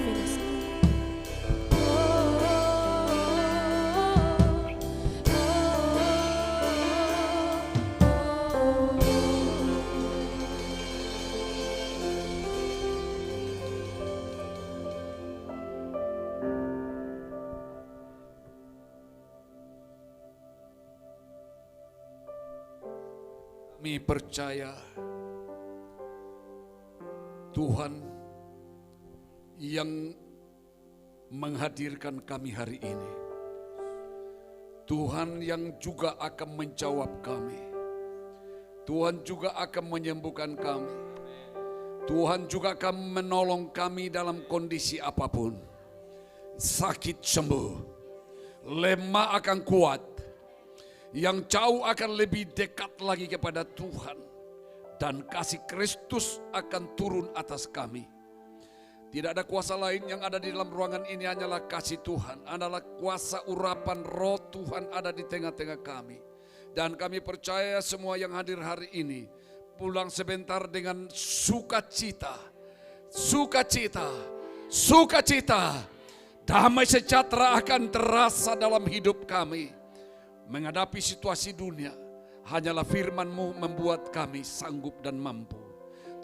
Filis. Kami percaya Tuhan yang menghadirkan kami hari ini. Tuhan yang juga akan menjawab kami. Tuhan juga akan menyembuhkan kami. Tuhan juga akan menolong kami dalam kondisi apapun. Sakit sembuh, lemah akan kuat. Yang jauh akan lebih dekat lagi kepada Tuhan. Dan kasih Kristus akan turun atas kami. Tidak ada kuasa lain yang ada di dalam ruangan ini, hanyalah kasih Tuhan. Adalah kuasa urapan roh Tuhan ada di tengah-tengah kami. Dan kami percaya semua yang hadir hari ini pulang sebentar dengan sukacita. Sukacita, sukacita. Damai sejahtera akan terasa dalam hidup kami. Menghadapi situasi dunia, hanyalah firman-Mu membuat kami sanggup dan mampu.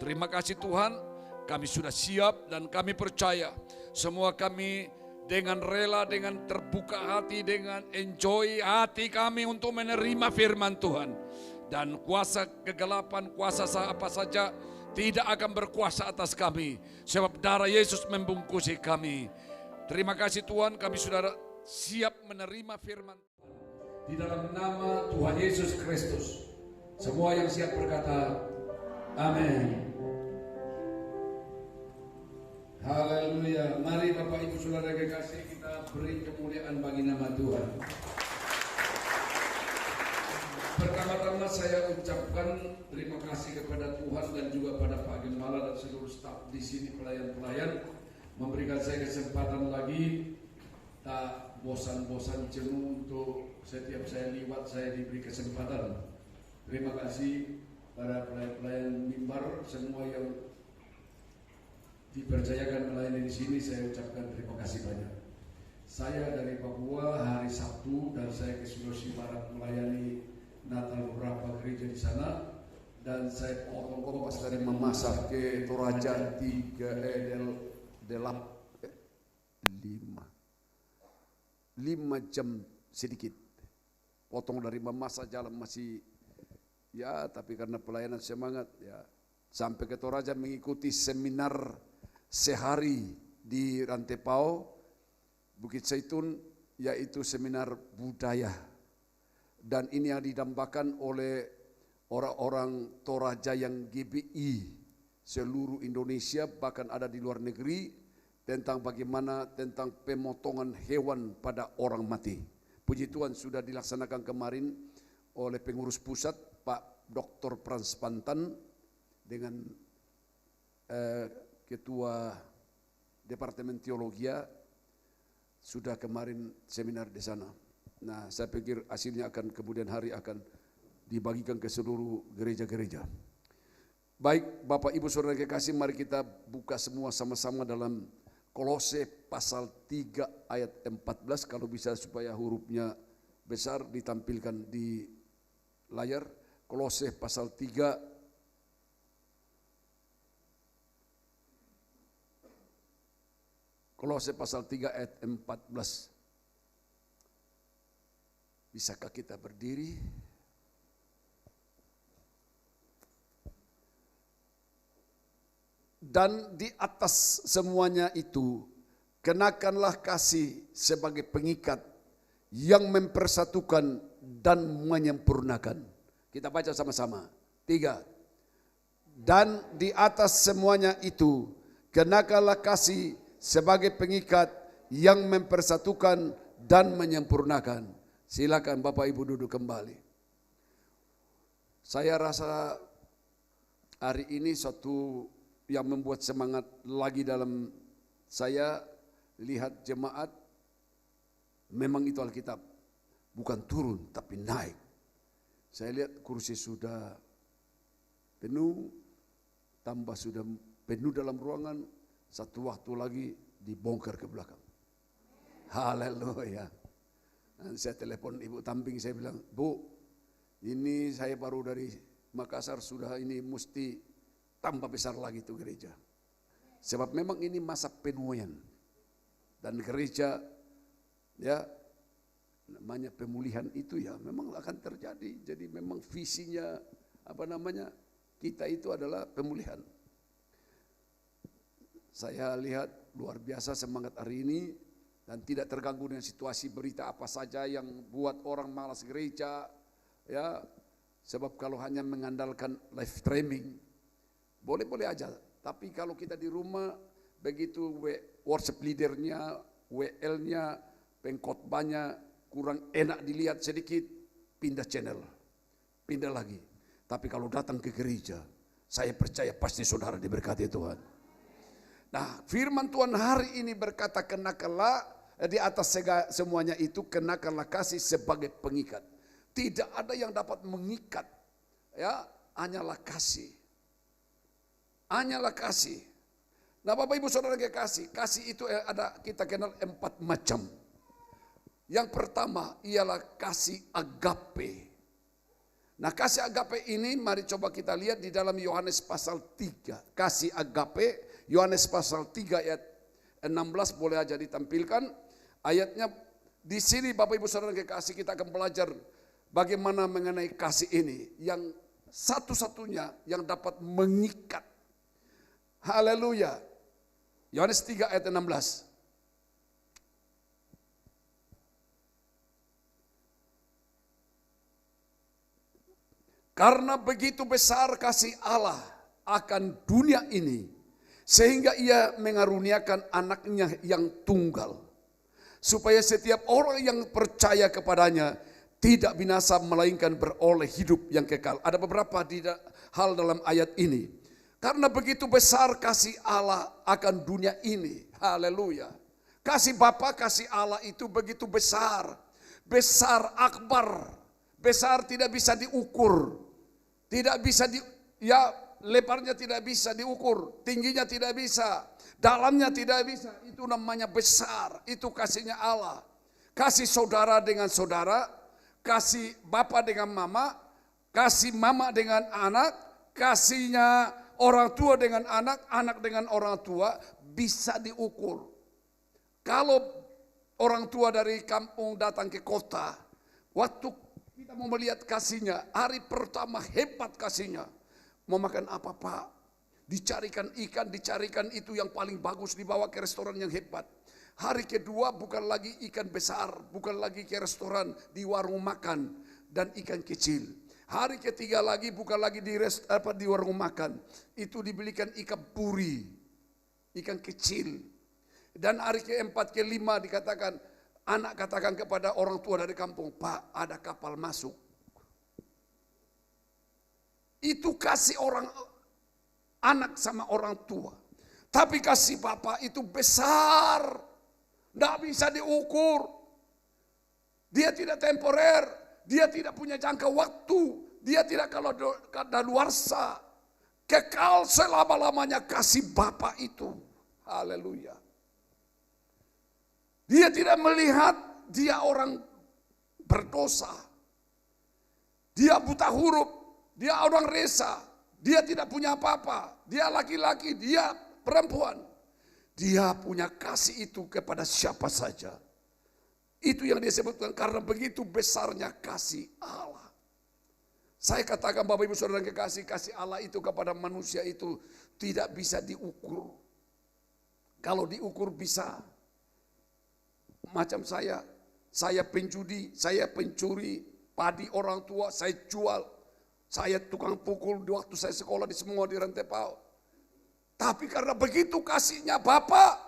Terima kasih Tuhan, kami sudah siap dan kami percaya semua kami dengan rela, dengan terbuka hati, dengan enjoy hati kami untuk menerima firman Tuhan. Dan kuasa kegelapan, kuasa apa saja tidak akan berkuasa atas kami. Sebab darah Yesus membungkusi kami. Terima kasih Tuhan, kami sudah siap menerima firman di dalam nama Tuhan Yesus Kristus. Semua yang siap berkata, amin. Haleluya. Mari Bapak Ibu Saudara kekasih, kita beri kemuliaan bagi nama Tuhan. Pertama-tama saya ucapkan terima kasih kepada Tuhan dan juga pada Pak Gembala dan seluruh staf di sini, pelayan-pelayan, memberikan saya kesempatan lagi. Tak bosan-bosan jenuh untuk setiap saya liwat saya diberi kesempatan. Terima kasih para pelayan-pelayan mimbar semua yang dipercayakan melayani di sini, saya ucapkan terima kasih banyak. Saya dari Papua hari Sabtu dan saya ke Sulawesi Barat melayani Natal beberapa gereja di sana, dan saya potong pas dari memasak ke Toraja 5 jam sedikit. Potong dari memasak jalan masih ya, tapi karena pelayanan semangat ya, sampai ke Toraja mengikuti seminar sehari di Rantepao Bukit Zaitun, yaitu seminar budaya. Dan ini yang didambakan oleh orang-orang Toraja yang GBI seluruh Indonesia, bahkan ada di luar negeri, tentang bagaimana tentang pemotongan hewan pada orang mati. Puji Tuhan sudah dilaksanakan kemarin oleh pengurus pusat Pak Dr. Frans Pantan dengan Ketua Departemen Teologia, sudah kemarin seminar di sana. Nah, saya pikir hasilnya akan kemudian hari akan dibagikan ke seluruh gereja-gereja. Baik, Bapak Ibu Saudara kekasih, mari kita buka semua sama-sama dalam Kolose pasal 3 ayat 14, kalau bisa supaya hurufnya besar ditampilkan di layar. Kolose pasal 3 ayat 14. Bisakah kita berdiri? Dan di atas semuanya itu, kenakanlah kasih sebagai pengikat yang mempersatukan dan menyempurnakan. Kita baca sama-sama. 3. Dan di atas semuanya itu, kenakanlah kasih sebagai pengikat yang mempersatukan dan menyempurnakan. Silakan Bapak Ibu duduk kembali. Saya rasa hari ini suatu yang membuat semangat lagi dalam saya lihat jemaat. Memang itu Alkitab, bukan turun tapi naik. Saya lihat kursi sudah penuh, tambah sudah penuh dalam ruangan. Satu waktu lagi dibongkar ke belakang. Haleluya. Dan saya telepon ibu Tamping, saya bilang, Bu, ini saya baru dari Makassar, sudah ini mesti tambah besar lagi tuh gereja. Sebab memang ini masa penuaian. Dan gereja, ya namanya pemulihan itu ya memang akan terjadi. Jadi memang visinya kita itu adalah pemulihan. Saya lihat luar biasa semangat hari ini dan tidak terganggu dengan situasi berita apa saja yang buat orang malas gereja, ya. Sebab kalau hanya mengandalkan live streaming boleh-boleh aja, tapi kalau kita di rumah begitu worship leadernya, WL-nya, pengkhotbahnya kurang enak dilihat sedikit, pindah channel, pindah lagi. Tapi kalau datang ke gereja, saya percaya pasti saudara diberkati Tuhan. Nah, firman Tuhan hari ini berkata, kenakanlah di atas semuanya itu, kenakanlah kasih sebagai pengikat. Tidak ada yang dapat mengikat, ya, hanyalah kasih. Hanyalah kasih. Nah, Bapak Ibu Saudara kekasih, kasih itu ada, kita kenal 4 macam. Yang pertama ialah kasih agape. Nah, kasih agape ini mari coba kita lihat di dalam Yohanes pasal 3. Kasih agape, Yohanes pasal 3 ayat 16 boleh aja ditampilkan. Ayatnya di sini Bapak Ibu Saudara kekasih, kita akan belajar bagaimana mengenai kasih ini yang satu-satunya yang dapat mengikat. Haleluya. Yohanes 3 ayat 16. Karena begitu besar kasih Allah akan dunia ini, sehingga ia mengaruniakan anaknya yang tunggal, supaya setiap orang yang percaya kepadanya tidak binasa melainkan beroleh hidup yang kekal. Ada beberapa hal dalam ayat ini. Karena begitu besar kasih Allah akan dunia ini. Haleluya. Kasih Bapa, kasih Allah itu begitu besar. Besar akbar. Besar tidak bisa diukur. Tidak bisa lebarnya tidak bisa diukur. Tingginya tidak bisa. Dalamnya tidak bisa. Itu namanya besar. Itu kasihnya Allah. Kasih saudara dengan saudara. Kasih bapa dengan mama. Kasih mama dengan anak. Kasihnya orang tua dengan anak. Anak dengan orang tua. Bisa diukur. Kalau orang tua dari kampung datang ke kota. Waktu kita mau melihat kasihnya. Hari pertama hebat kasihnya. Mau makan apa Pak? Dicarikan ikan, dicarikan itu yang paling bagus, dibawa ke restoran yang hebat. Hari kedua bukan lagi ikan besar, bukan lagi ke restoran, di warung makan dan ikan kecil. Hari ketiga lagi bukan lagi di warung makan, itu dibelikan ikan puri, ikan kecil. Dan hari keempat, kelima dikatakan, anak katakan kepada orang tua dari kampung, Pak ada kapal masuk. Itu kasih orang anak sama orang tua. Tapi kasih Bapa itu besar. Tidak bisa diukur. Dia tidak temporer. Dia tidak punya jangka waktu. Dia tidak kadaluarsa. Kekal selama-lamanya kasih Bapa itu. Haleluya. Dia tidak melihat dia orang berdosa. Dia buta huruf. Dia orang resa. Dia tidak punya apa-apa. Dia laki-laki, dia perempuan. Dia punya kasih itu kepada siapa saja. Itu yang disebutkan karena begitu besarnya kasih Allah. Saya katakan Bapak Ibu Saudara kekasih, kasih Allah itu kepada manusia itu tidak bisa diukur. Kalau diukur bisa. Macam saya penjudi, saya pencuri padi orang tua, saya jual. Saya tukang pukul di waktu saya sekolah di semua di Rantepao. Tapi karena begitu kasihnya Bapa,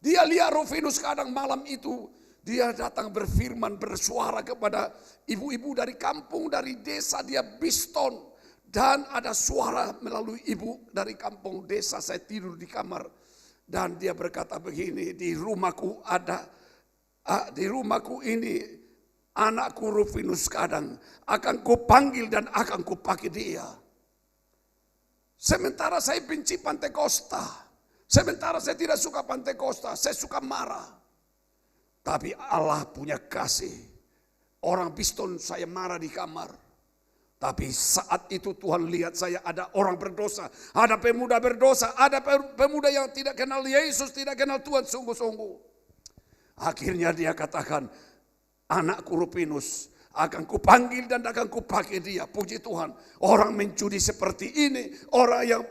dia lihat Rufinus kadang malam itu, dia datang berfirman, bersuara kepada ibu-ibu dari kampung, dari desa, dia biston. Dan ada suara melalui ibu dari kampung desa, saya tidur di kamar. Dan dia berkata begini, di rumahku ini, anakku Rufinus kadang akan kupanggil dan akan kupakai dia. Sementara saya benci Pantekosta. Sementara saya tidak suka Pantekosta, saya suka marah. Tapi Allah punya kasih. Orang piston saya marah di kamar. Tapi saat itu Tuhan lihat saya ada orang berdosa, ada pemuda berdosa, ada pemuda yang tidak kenal Yesus, tidak kenal Tuhan sungguh-sungguh. Akhirnya dia katakan, anakku Rupinus akan kupanggil dan akan kupakai dia. Puji Tuhan, orang mencuri seperti ini, orang yang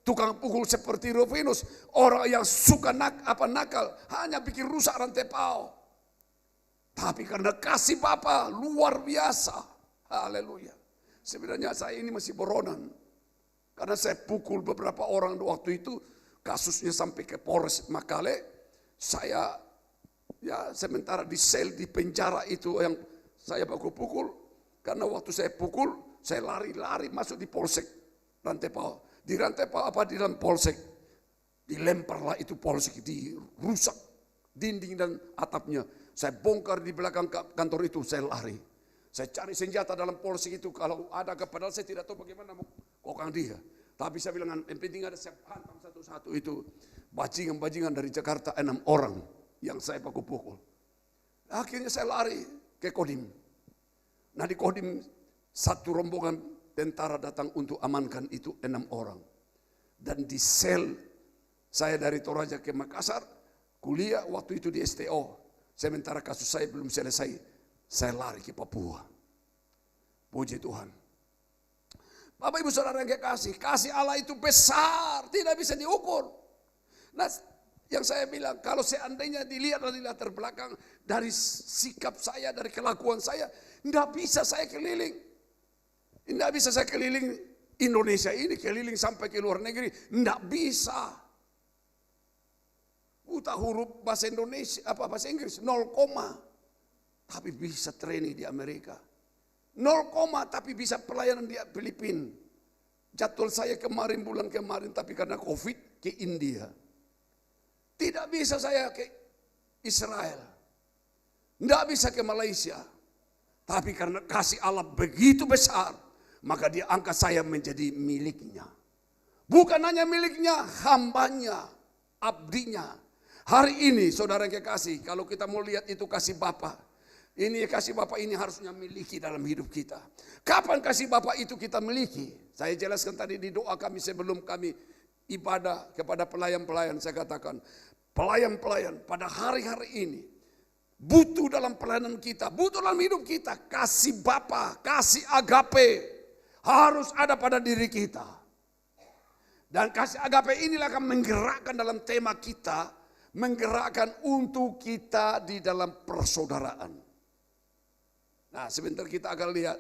tukang pukul seperti Rupinus, orang yang suka nakal, hanya bikin rusak rantai pau. Tapi karena kasih Bapa luar biasa, haleluya. Sebenarnya saya ini masih buronan. Karena saya pukul beberapa orang waktu itu. Kasusnya sampai ke Polres Makale. Saya sementara di sel di penjara itu yang saya pukul. Karena waktu saya pukul, saya lari-lari masuk di Polsek Rantepao. Di Rantepao di dalam Polsek. Dilemparlah itu Polsek, dirusak dinding dan atapnya. Saya bongkar di belakang kantor itu, saya lari. Saya cari senjata dalam polsek itu, kalau ada padahal saya tidak tahu bagaimana mau kokang dia. Tapi saya bilang, yang penting ada saya hantam satu-satu itu. Bajingan-bajingan dari Jakarta 6 orang yang saya pukul. Akhirnya saya lari ke Kodim. Nah di Kodim satu rombongan tentara datang untuk amankan itu 6 orang. Dan di sel saya dari Toraja ke Makassar, kuliah waktu itu di STO. Sementara kasus saya belum selesai. Saya lari ke Papua. Puji Tuhan. Bapak Ibu Saudara yang kekasih, kasih Allah itu besar, tidak bisa diukur. Nah, yang saya bilang, kalau seandainya dilihat dari latar belakang, dari sikap saya, dari kelakuan saya, tidak bisa saya keliling. Tidak bisa saya keliling Indonesia ini, keliling sampai ke luar negeri, tidak bisa. Buta huruf bahasa Indonesia, bahasa Inggris, 0, tapi bisa training di Amerika. 0, tapi bisa pelayanan di Filipina. Jadwal saya bulan kemarin, tapi karena COVID ke India. Tidak bisa saya ke Israel. Tidak bisa ke Malaysia. Tapi karena kasih Allah begitu besar, maka dia angkat saya menjadi miliknya. Bukan hanya miliknya, hambanya, abdinya. Hari ini saudara yang kekasih, kalau kita mau lihat itu kasih Bapa. Ini kasih Bapa ini harusnya miliki dalam hidup kita. Kapan kasih Bapa itu kita miliki? Saya jelaskan tadi di doa kami sebelum kami ibadah kepada pelayan-pelayan. Saya katakan, pelayan-pelayan pada hari-hari ini butuh dalam pelayanan kita, butuh dalam hidup kita. Kasih Bapa, kasih agape harus ada pada diri kita. Dan kasih agape inilah akan menggerakkan dalam tema kita, menggerakkan untuk kita di dalam persaudaraan. Nah, sebentar kita akan lihat.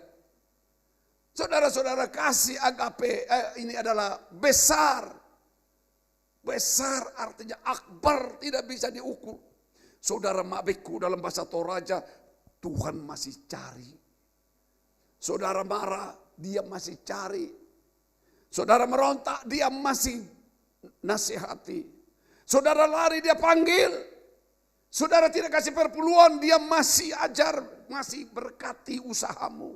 Saudara-saudara, kasih agape ini adalah besar. Besar artinya akbar, tidak bisa diukur. Saudara mabeku dalam bahasa Toraja, Tuhan masih cari. Saudara marah, dia masih cari. Saudara merontak, dia masih nasihati. Saudara lari, dia panggil. Saudara tidak kasih perpuluhan, dia masih ajar, masih berkati usahamu.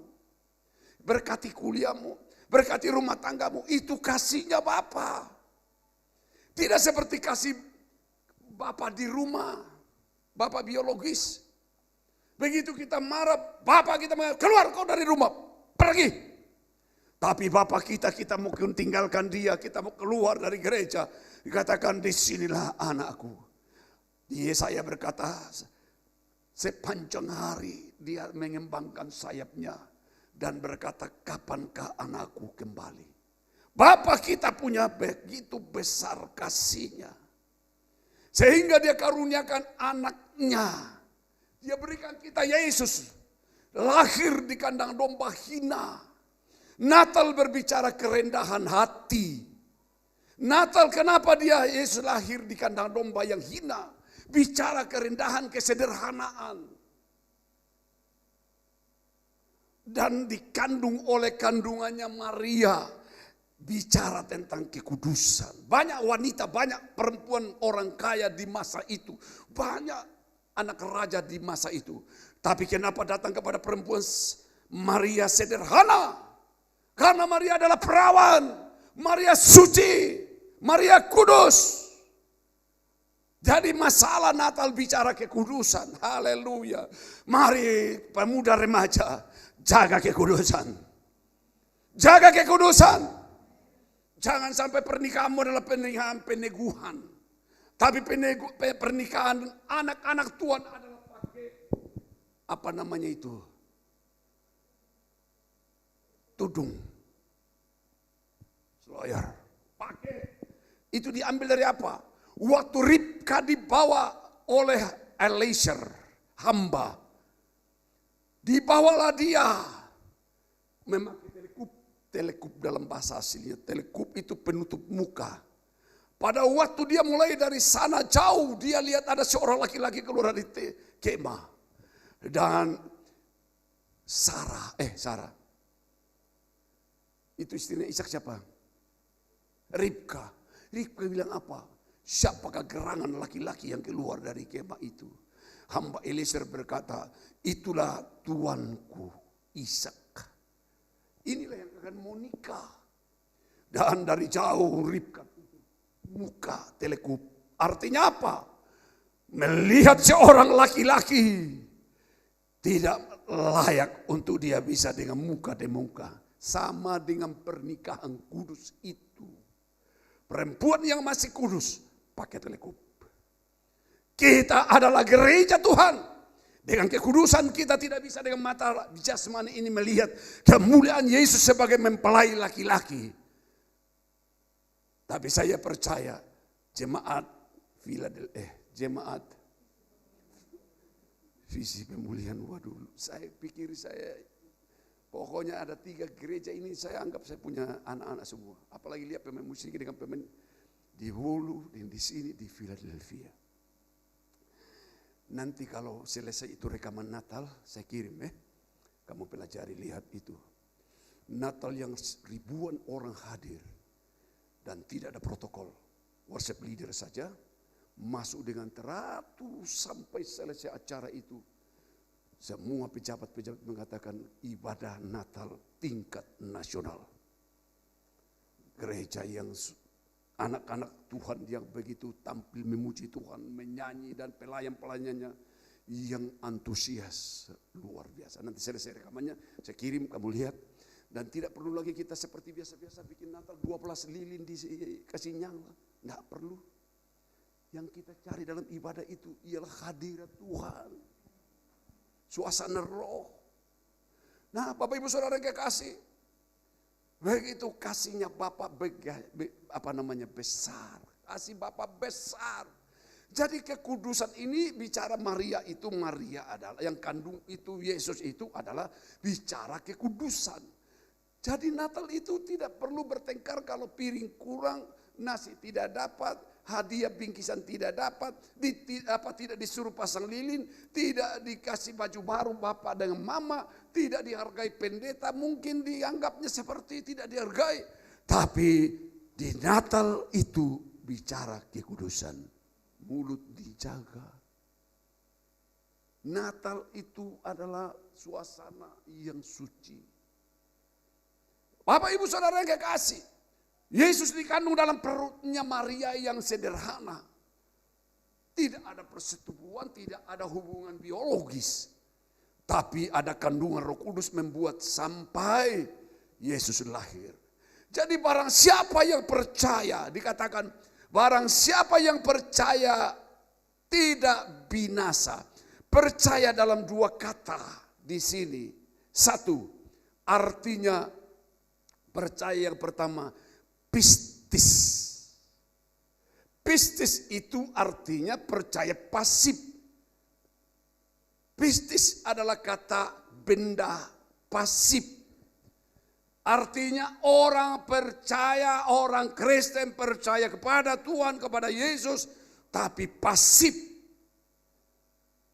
Berkati kuliahmu, berkati rumah tanggamu. Itu kasihnya Bapa. Tidak seperti kasih Bapa di rumah, Bapa biologis. Begitu kita marah, Bapa kita mengatakan, keluar kau dari rumah, pergi. Tapi Bapa kita mungkin tinggalkan dia, kita mau keluar dari gereja. Dikatakan, disinilah anakku. Yesaya berkata, sepanjang hari dia mengembangkan sayapnya dan berkata, kapankah anakku kembali? Bapa kita punya begitu besar kasihnya, sehingga dia karuniakan anaknya. Dia berikan kita Yesus, lahir di kandang domba hina. Natal berbicara kerendahan hati. Natal kenapa dia Yesus lahir di kandang domba yang hina? Bicara kerendahan, kesederhanaan. Dan dikandung oleh kandungannya Maria. Bicara tentang kekudusan. Banyak wanita, banyak perempuan orang kaya di masa itu. Banyak anak raja di masa itu. Tapi kenapa datang kepada perempuan Maria sederhana? Karena Maria adalah perawan. Maria suci. Maria kudus. Jadi masalah Natal bicara kekudusan. Haleluya. Mari pemuda remaja, jaga kekudusan. Jaga kekudusan. Jangan sampai pernikahanmu adalah pernikahan peneguhan. Tapi pernikahan anak-anak Tuhan adalah pakai apa namanya itu? Tudung. Seloyar. Pakai. Itu diambil dari apa? Waktu Ribka dibawa oleh Eliezer, hamba. Dibawalah dia memakai telekup. Telekup dalam bahasa aslinya. Telekup itu penutup muka. Pada waktu dia mulai dari sana jauh, dia lihat ada seorang laki-laki keluar dari kemah. Dan Sarah. Itu istrinya Ishak siapa? Ribka. Ribka bilang apa? Siapakah gerangan laki-laki yang keluar dari kemah itu? Hamba Eliezer berkata, itulah tuanku Ishak. Inilah yang akan mau nikah. Dan dari jauh Ribka muka telekup. Artinya apa? Melihat seorang laki-laki tidak layak untuk dia bisa dengan muka dan muka. Sama dengan pernikahan kudus itu. Perempuan yang masih kudus pakai telekup. Kita adalah gereja Tuhan. Dengan kekudusan kita tidak bisa dengan mata jasmani ini melihat kemuliaan Yesus sebagai mempelai laki-laki. Tapi saya percaya jemaat visi pemulihan. Waduh, saya pikir pokoknya ada 3 gereja ini saya anggap saya punya anak-anak semua. Apalagi lihat pemain musik dengan pemain di Hulu, di sini, di Philadelphia. Nanti kalau selesai itu rekaman Natal, saya kirim kamu pelajari, lihat itu. Natal yang ribuan orang hadir dan tidak ada protokol. Worship leader saja masuk dengan teratur sampai selesai acara itu. Semua pejabat-pejabat mengatakan ibadah Natal tingkat nasional. Gereja yang anak-anak Tuhan yang begitu tampil memuji Tuhan, menyanyi dan pelayan-pelayannya yang antusias luar biasa. Nanti selesai rekamannya saya kirim, kamu lihat. Dan tidak perlu lagi kita seperti biasa-biasa bikin Natal 12 lilin dikasih nyala. Enggak perlu. Yang kita cari dalam ibadah itu ialah hadirat Tuhan. Suasana roh. Nah, Bapak Ibu Saudara yang kekasih, begitu kasihnya Bapak besar. Kasih Bapak besar. Jadi kekudusan ini bicara Maria itu, Maria adalah yang kandung itu, Yesus itu adalah bicara kekudusan. Jadi Natal itu tidak perlu bertengkar kalau piring kurang, nasi tidak dapat, hadiah bingkisan tidak dapat, tidak disuruh pasang lilin, tidak dikasih baju baru bapak dengan mama, tidak dihargai pendeta, mungkin dianggapnya seperti tidak dihargai. Tapi di Natal itu bicara kekudusan, mulut dijaga. Natal itu adalah suasana yang suci. Bapak Ibu Saudara yang kekasih, Yesus dikandung dalam perutnya Maria yang sederhana. Tidak ada persetubuhan, tidak ada hubungan biologis. Tapi ada kandungan Roh Kudus membuat sampai Yesus lahir. Jadi barang siapa yang percaya, dikatakan barang siapa yang percaya tidak binasa. Percaya dalam 2 kata di sini. 1, artinya percaya yang pertama, pistis. Pistis itu artinya percaya pasif. Pistis adalah kata benda pasif. Artinya orang percaya, orang Kristen percaya kepada Tuhan, kepada Yesus, tapi pasif.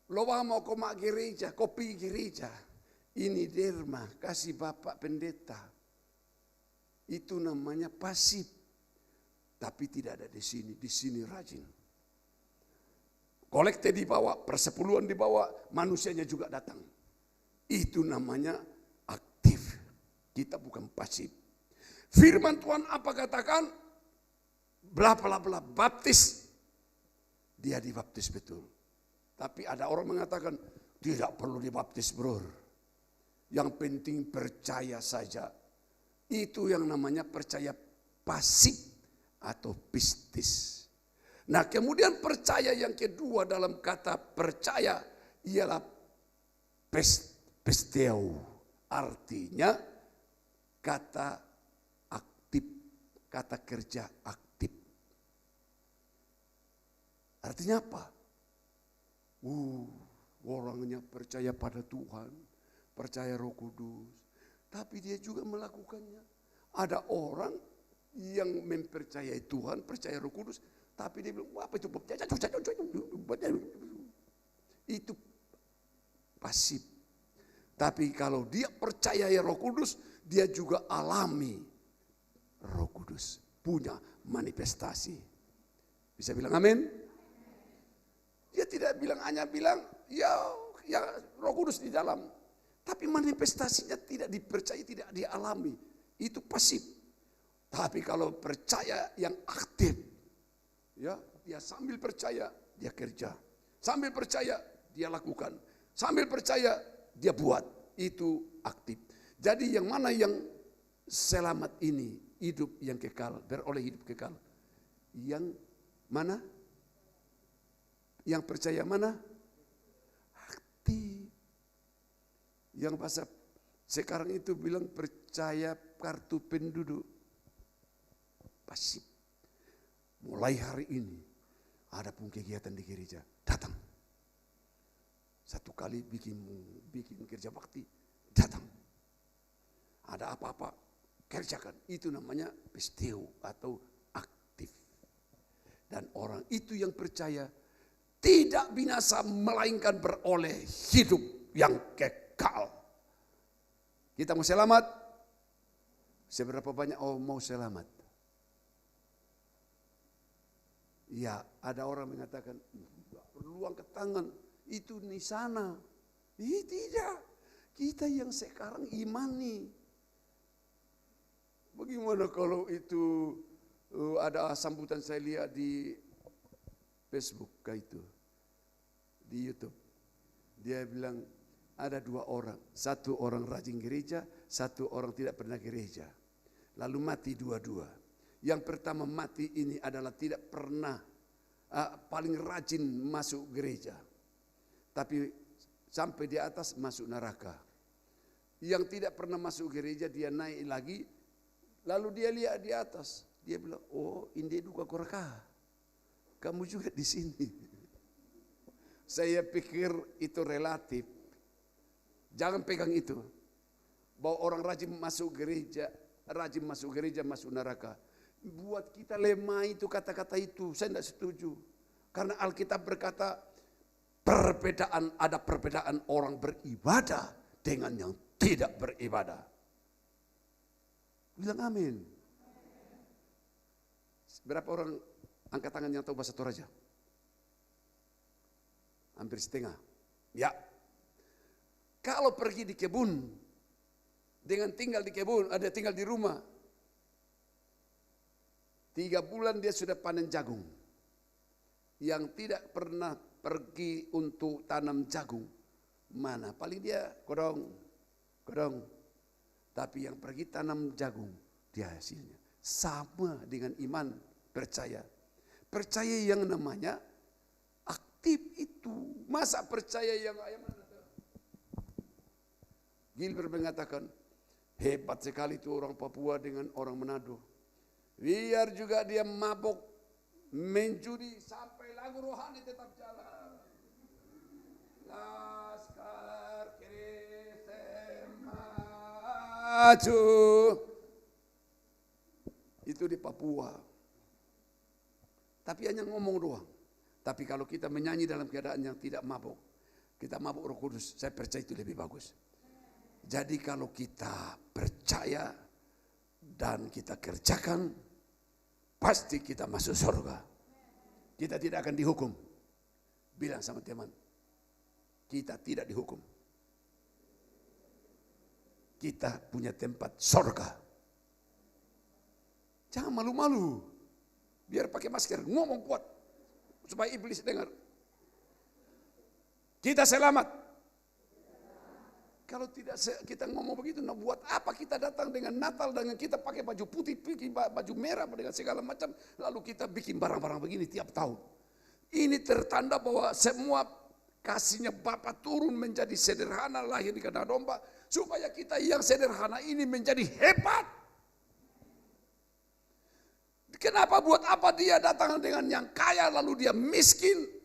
Lo mau koma gereja, kopi gereja. Ini derma, kasih Bapak pendeta. Itu namanya pasif. Tapi tidak ada di sini rajin. Kolekte dibawa, persepuluhan dibawa, manusianya juga datang. Itu namanya aktif. Kita bukan pasif. Firman Tuhan apa katakan? Bla bla bla, baptis dia dibaptis betul. Tapi ada orang mengatakan, tidak perlu dibaptis bro. Yang penting percaya saja. Itu yang namanya percaya pasif atau pistis. Nah kemudian percaya yang kedua dalam kata percaya ialah pisteo. Artinya kata aktif, kata kerja aktif. Artinya apa? Orangnya percaya pada Tuhan, percaya Roh Kudus, tapi dia juga melakukannya. Ada orang yang mempercayai Tuhan, percaya Roh Kudus, tapi dia bilang, apa itu? Itu pasif. Tapi kalau dia percaya Roh Kudus, dia juga alami Roh Kudus, punya manifestasi. Bisa bilang amin? Dia tidak bilang, hanya bilang ya Roh Kudus di dalam. Tapi manifestasinya tidak dipercayai, tidak dialami. Itu pasif. Tapi kalau percaya yang aktif, ya dia sambil percaya dia kerja, sambil percaya dia lakukan, sambil percaya dia buat. Itu aktif. Jadi yang mana yang selamat ini, hidup yang kekal, beroleh hidup kekal? Yang mana? Yang percaya mana? Aktif. Yang bahasa sekarang itu bilang percaya kartu penduduk. Pasif. Mulai hari ini ada pun kegiatan di gereja, datang. Satu kali bikin kerja bakti, datang. Ada apa-apa, kerjakan. Itu namanya pisteo atau aktif. Dan orang itu yang percaya tidak binasa melainkan beroleh hidup yang kekal. Kita mau selamat? Seberapa banyak mau selamat? Ya, ada orang mengatakan, tidak perlu angkat tangan, itu di sana. Tidak, kita yang sekarang imani. Bagaimana kalau itu ada sambutan saya lihat di Facebook kayak itu, di YouTube. Dia bilang ada dua orang, satu orang rajin gereja, satu orang tidak pernah gereja. Lalu mati dua-dua. Yang pertama mati ini adalah tidak pernah paling rajin masuk gereja. Tapi sampai di atas masuk neraka. Yang tidak pernah masuk gereja dia naik lagi. Lalu dia lihat di atas. Dia bilang, oh ini duka koraka. Kamu juga di sini. Saya pikir itu relatif. Jangan pegang itu. Bahwa orang rajin masuk gereja masuk neraka. Buat kita lemah itu kata-kata itu, saya tidak setuju. Karena Alkitab berkata ada perbedaan orang beribadah dengan yang tidak beribadah. Bilang amin. Berapa orang angkat tangan yang tahu bahasa Toraja? Hampir setengah. Ya. Kalau pergi di kebun, dengan tinggal di kebun, ada tinggal di rumah. 3 bulan dia sudah panen jagung. Yang tidak pernah pergi untuk tanam jagung. Mana? Paling dia kodong. Tapi yang pergi tanam jagung, dia hasilnya. Sama dengan iman, percaya. Percaya yang namanya aktif itu. Masa percaya yang Gilbert mengatakan, hebat sekali itu orang Papua dengan orang Manado. Biar juga dia mabok, menjudi, sampai lagu rohani tetap jalan. Laskar Kristus maju. Itu di Papua. Tapi hanya ngomong doang. Tapi kalau kita menyanyi dalam keadaan yang tidak mabok, kita mabok Roh Kudus, saya percaya itu lebih bagus. Jadi kalau kita percaya dan kita kerjakan, pasti kita masuk surga. Kita tidak akan dihukum. Bilang sama teman, kita tidak dihukum. Kita punya tempat surga. Jangan malu-malu. Biar pakai masker, ngomong kuat. supaya iblis dengar. Kita selamat. Kalau tidak kita ngomong begitu, nah buat apa kita datang dengan Natal dengan kita pakai baju putih, baju merah dengan segala macam, lalu kita bikin barang-barang begini tiap tahun. Ini tertanda bahwa semua kasihnya Bapa turun menjadi sederhana, lahir di kandang domba, supaya kita yang sederhana ini menjadi hebat. Kenapa buat apa dia datang dengan yang kaya lalu dia miskin?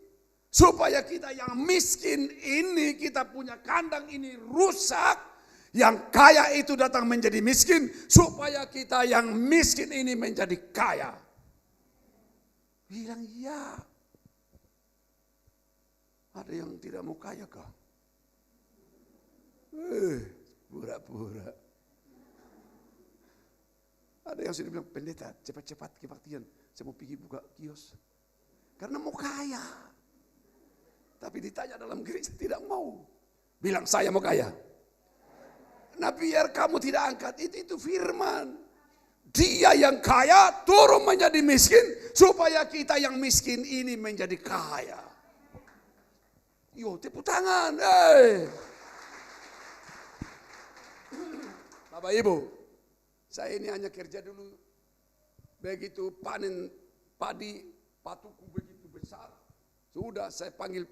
Supaya kita yang miskin ini, kita punya kandang ini rusak. Yang kaya itu datang menjadi miskin. Supaya kita yang miskin ini menjadi kaya. Bilang ya. Ada yang tidak mau kaya kah? Pura-pura. Ada yang sudah bilang, pendeta cepat-cepat kebaktian. Saya mau pergi buka kios. Karena mau kaya. Tapi ditanya dalam gereja tidak mau. Bilang saya mau kaya. Nah biar kamu tidak angkat itu firman. Dia yang kaya turun menjadi miskin. Supaya kita yang miskin ini menjadi kaya. Yo tepuk tangan. Bapak Ibu. Saya ini hanya kerja dulu. Begitu panen padi patuku begitu besar. Sudah saya panggil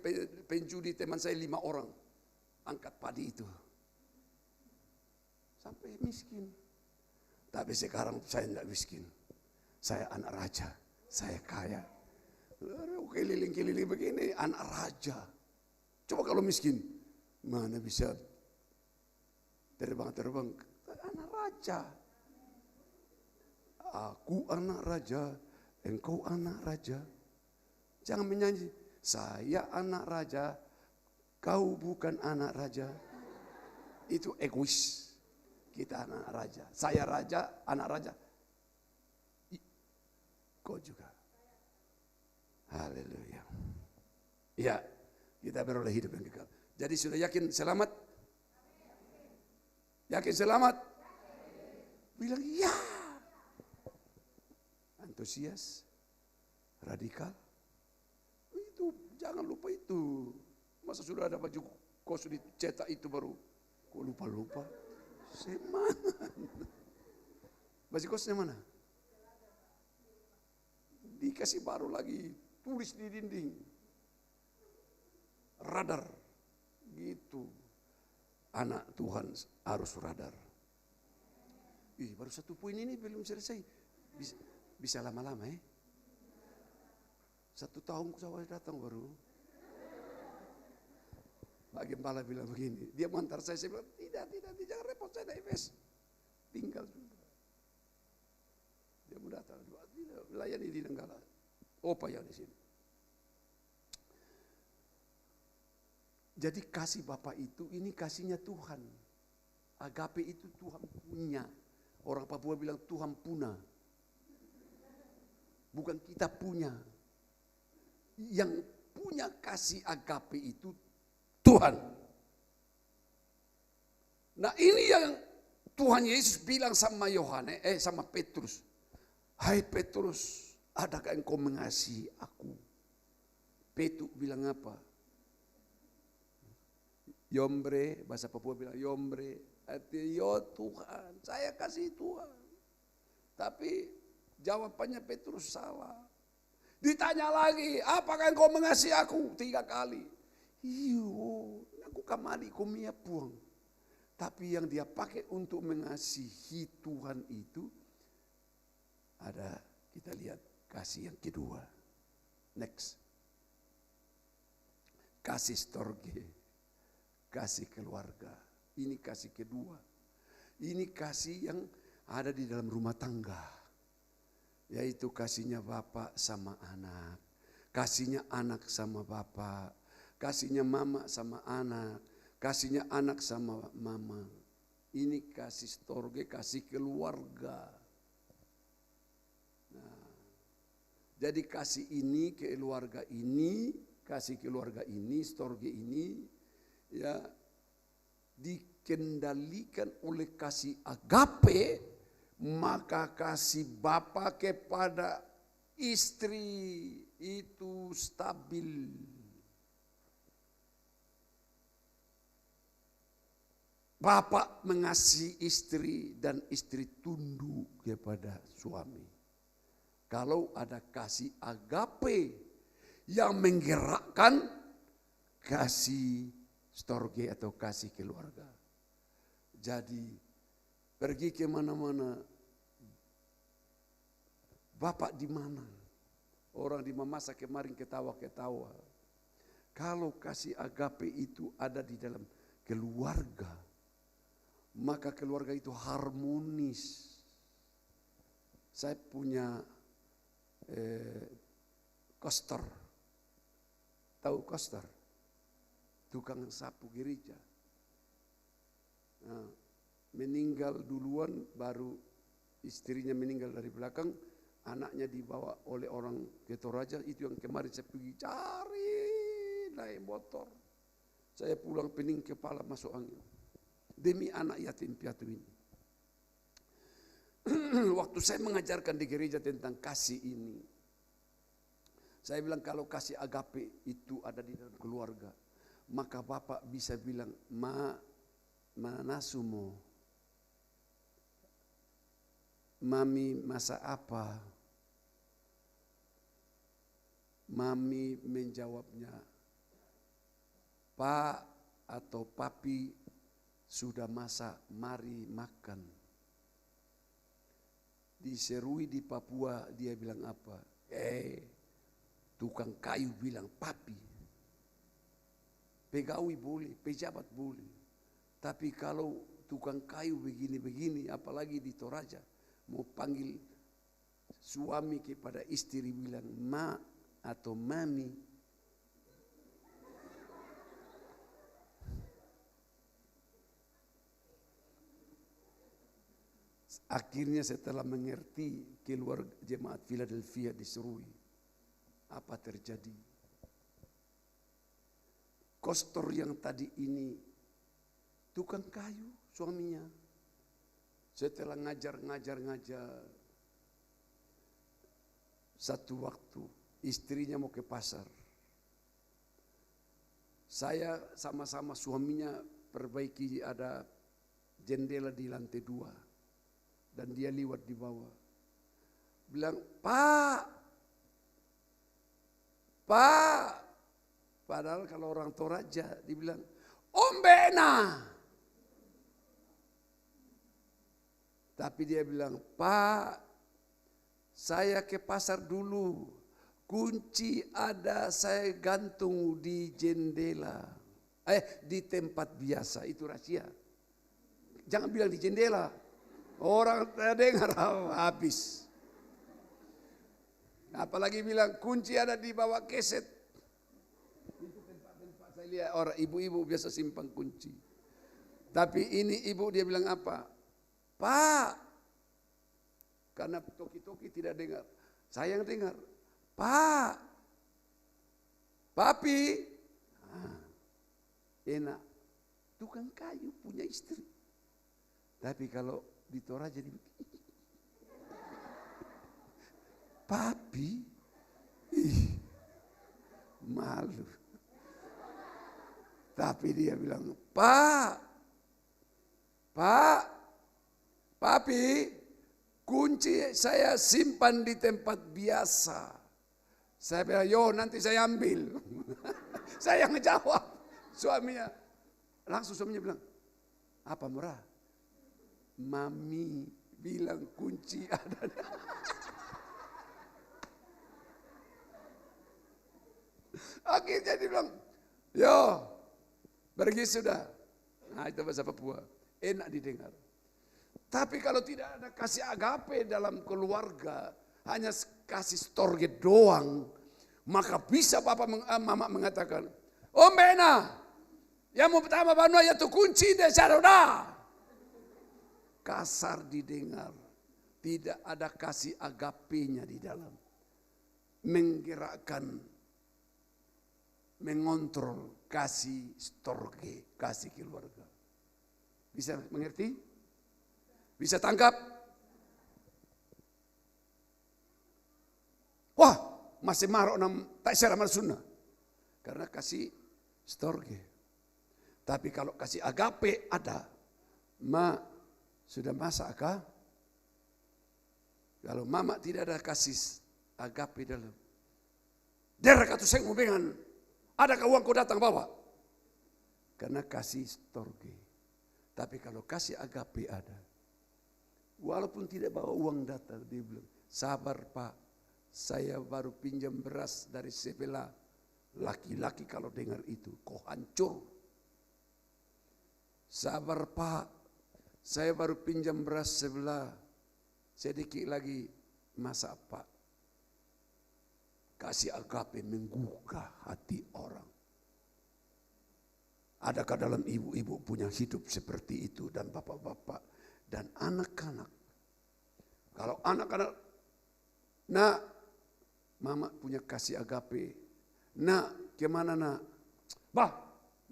penjudi teman saya 5 orang. Angkat padi itu. Sampai miskin. Tapi sekarang saya tidak miskin. Saya anak raja. Saya kaya. Keliling-keliling begini anak raja. Coba kalau miskin. Mana bisa terbang-terbang. Anak raja. Aku anak raja. Engkau anak raja. Jangan menyanyi. Saya anak raja, kau bukan anak raja. Itu egois. Kita anak raja. Saya raja, anak raja. Kau juga. Haleluya. Ya, kita beroleh hidup yang kekal. Jadi sudah yakin selamat? Yakin selamat? Bilang ya. Antusias, radikal. Jangan lupa itu. Masa sudah ada baju kos dicetak itu baru. Kok lupa-lupa? Semangat. Baju kosnya mana? Dikasih baru lagi. Tulis di dinding. Radar. Gitu. Anak Tuhan harus radar. Baru 1 poin ini belum selesai. Bisa lama-lama ya. 1 tahun saya datang baru. Pak Gembala bilang begini. Dia mengantar saya bilang, tidak, jangan repot saya naik bus. Tinggal sudah. Dia mau datang. Tidak, layani di Nenggala. Opa yang di sini. Jadi kasih Bapak itu, ini kasihnya Tuhan. Agape itu Tuhan punya. Orang Papua bilang Tuhan puna. Bukan kita punya. Yang punya kasih agape itu Tuhan. Nah ini yang Tuhan Yesus bilang sama sama Petrus. Hai Petrus, adakah engkau mengasihi aku? Petrus bilang apa? Yombre, bahasa Papua bilang yombre. Artinya yo Tuhan, saya kasih Tuhan. Tapi jawabannya Petrus salah. Ditanya lagi, apakah engkau mengasihi aku? 3 kali. Iyo, aku kamali kumia puang. Tapi yang dia pakai untuk mengasihi Tuhan itu, ada kita lihat kasih yang kedua. Next. Kasih storge. Kasih keluarga. Ini kasih kedua. Ini kasih yang ada di dalam rumah tangga. Yaitu kasihnya bapak sama anak. Kasihnya anak sama bapak. Kasihnya mama sama anak. Kasihnya anak sama mama. Ini kasih storge, kasih keluarga. Nah, jadi kasih ini, keluarga ini, kasih keluarga ini, storge ini, ya dikendalikan oleh kasih agape. Maka kasih Bapa kepada istri itu stabil. Bapak mengasihi istri dan istri tunduk kepada suami. Kalau ada kasih agape yang menggerakkan kasih storge atau kasih keluarga. Jadi pergi kemana-mana, Bapak di mana? Orang di Mamasa kemarin ketawa-ketawa. Kalau kasih agape itu ada di dalam keluarga, maka keluarga itu harmonis. Saya punya koster, tahu koster? Tukang sapu gereja. Nah, meninggal duluan, baru istrinya meninggal dari belakang, anaknya dibawa oleh orang ke Toraja. Itu yang kemarin saya pergi cari naik motor. Saya pulang pening kepala masuk angin. Demi anak yatim piatu ini. Waktu saya mengajarkan di gereja tentang kasih ini, saya bilang kalau kasih agape itu ada di dalam keluarga, maka Bapak bisa bilang, manasumo, mami masak apa? Mami menjawabnya, Pak atau Papi sudah masak, mari makan. Diserui di Papua, dia bilang apa? Tukang kayu bilang Papi. Pegawai boleh, pejabat boleh. Tapi kalau tukang kayu begini-begini, apalagi di Toraja, mau panggil suami kepada istri bilang ma atau mami. Akhirnya setelah mengerti keluar jemaat Philadelphia diserui, apa terjadi? Kostor yang tadi ini tukang kayu suaminya. Setelah ngajar. Satu waktu istrinya mau ke pasar. Saya sama-sama suaminya perbaiki, ada jendela di lantai 2. Dan dia liwat di bawah. Bilang, Pak. Padahal kalau orang Toraja dibilang, Ombena. Tapi dia bilang, Pak, saya ke pasar dulu. Kunci ada saya gantung di jendela. Di tempat biasa, itu rahasia. Jangan bilang di jendela. Orang dengar habis. Apalagi bilang kunci ada di bawah keset. Itu tempat-tempat saya lihat orang ibu-ibu biasa simpan kunci. Tapi ini ibu dia bilang apa? Pak. Karena toki-toki tidak dengar. Saya yang dengar. Pak. Papi. Enak. Tukang kayu punya istri. Tapi kalau di Toraja Papi, malu. Tapi dia bilang, Papi, kunci saya simpan di tempat biasa. Saya bilang, nanti saya ambil. Saya ngejawab. Suaminya, langsung suaminya bilang, apa murah? Mami bilang kunci ada. Akhirnya dia bilang, pergi sudah. Nah itu bahasa Papua, enak didengar. Tapi kalau tidak ada kasih agape dalam keluarga, hanya kasih storge doang, maka bisa mama mengatakan, Ombena, yang mau pertama banua ya tu kunci deh saudara. Kasar didengar, tidak ada kasih agapenya di dalam. Menggerakkan, mengontrol kasih storge, kasih keluarga. Bisa mengerti? Bisa tangkap? Wah, masih marok nam tak serah marsuna. Karena kasih storge. Tapi kalau kasih agape ada, sudah masa kah? Kalau mama tidak ada kasih agape dalam. Derek atau saya ngubengan, adakah uang kau datang bawa? Karena kasih storge. Tapi kalau kasih agape ada, walaupun tidak bawa uang datang, dia bilang, sabar Pak, saya baru pinjam beras dari sebelah. Laki-laki kalau dengar itu, kau hancur. Sabar Pak, saya baru pinjam beras sebelah. Sedikit lagi masa Pak. Kasih agape menggugah hati orang. Adakah dalam ibu-ibu punya hidup seperti itu dan bapak-bapak dan anak-anak? Kalau anak-anak, nak, mama punya kasih agape. Nak, kemana nak? Bah,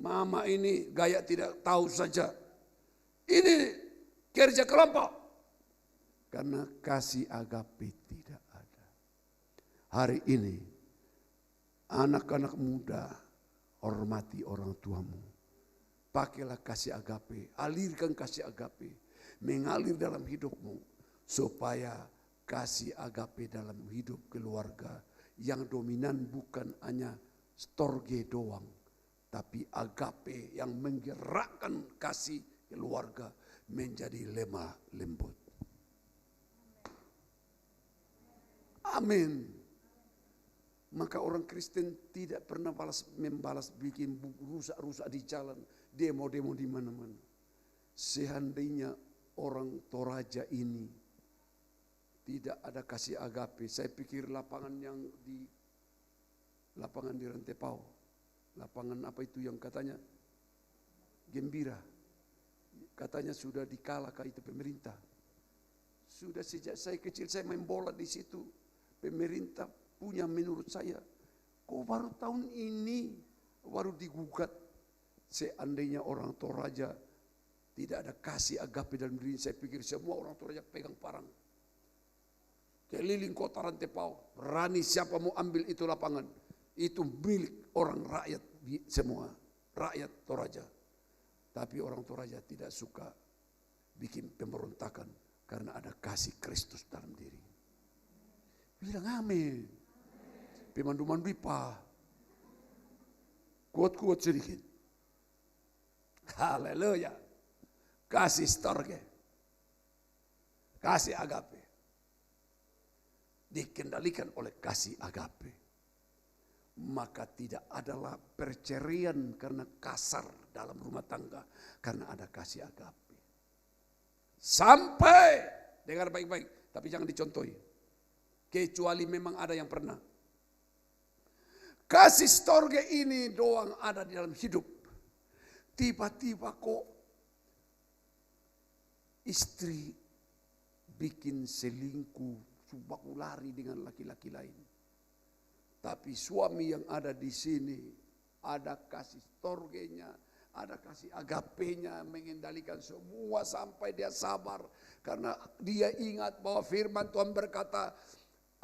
mama ini gaya tidak tahu saja. Ini kerja kelompok. Karena kasih agape tidak ada. Hari ini, anak-anak muda, hormati orang tuamu. Pakailah kasih agape, alirkan kasih agape, mengalir dalam hidupmu supaya kasih agape dalam hidup keluarga yang dominan bukan hanya storge doang, tapi agape yang menggerakkan kasih keluarga menjadi lemah lembut. Amin. Maka orang Kristen tidak pernah membalas bikin rusak-rusak di jalan, demo-demo di mana-mana. Seandainya orang Toraja ini tidak ada kasih agape, saya pikir lapangan di Rantepau, lapangan apa itu yang katanya gembira, katanya sudah dikalahkan itu pemerintah. Sudah sejak saya kecil saya main bola di situ, pemerintah punya menurut saya, kok baru tahun ini baru digugat. Seandainya orang Toraja tidak ada kasih agape dalam diri, saya pikir semua orang Toraja pegang parang. Keliling kota Rantepau, berani siapa mau ambil itu lapangan, itu milik orang rakyat semua, rakyat Toraja. Tapi orang Toraja tidak suka bikin pemberontakan karena ada kasih Kristus dalam diri. Bilang amin. Pemandu-mandu Pak. Kuat-kuat sedikit. Haleluya. Kasih storge. Kasih agape. Dikendalikan oleh kasih agape. Maka tidak adalah perceraian karena kasar dalam rumah tangga. Karena ada kasih agape. Sampai, dengar baik-baik, tapi jangan dicontohi. Kecuali memang ada yang pernah. Kasih storge ini doang ada di dalam hidup. Tiba-tiba kok istri bikin selingkuh, subaku lari dengan laki-laki lain. Tapi suami yang ada di sini ada kasih storgenya, ada kasih agapenya mengendalikan semua sampai dia sabar. Karena dia ingat bahwa firman Tuhan berkata,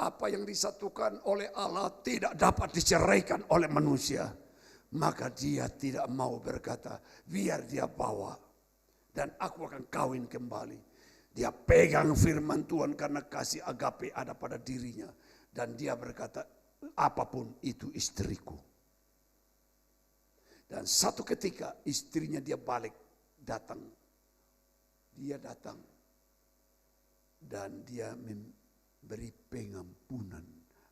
apa yang disatukan oleh Allah tidak dapat diceraikan oleh manusia. Maka dia tidak mau berkata, biar dia bawa. Dan aku akan kawin kembali. Dia pegang firman Tuhan karena kasih agape ada pada dirinya. Dan dia berkata, apapun itu istriku. Dan satu ketika istrinya dia balik datang. Dia datang. Dan dia beri pengampunan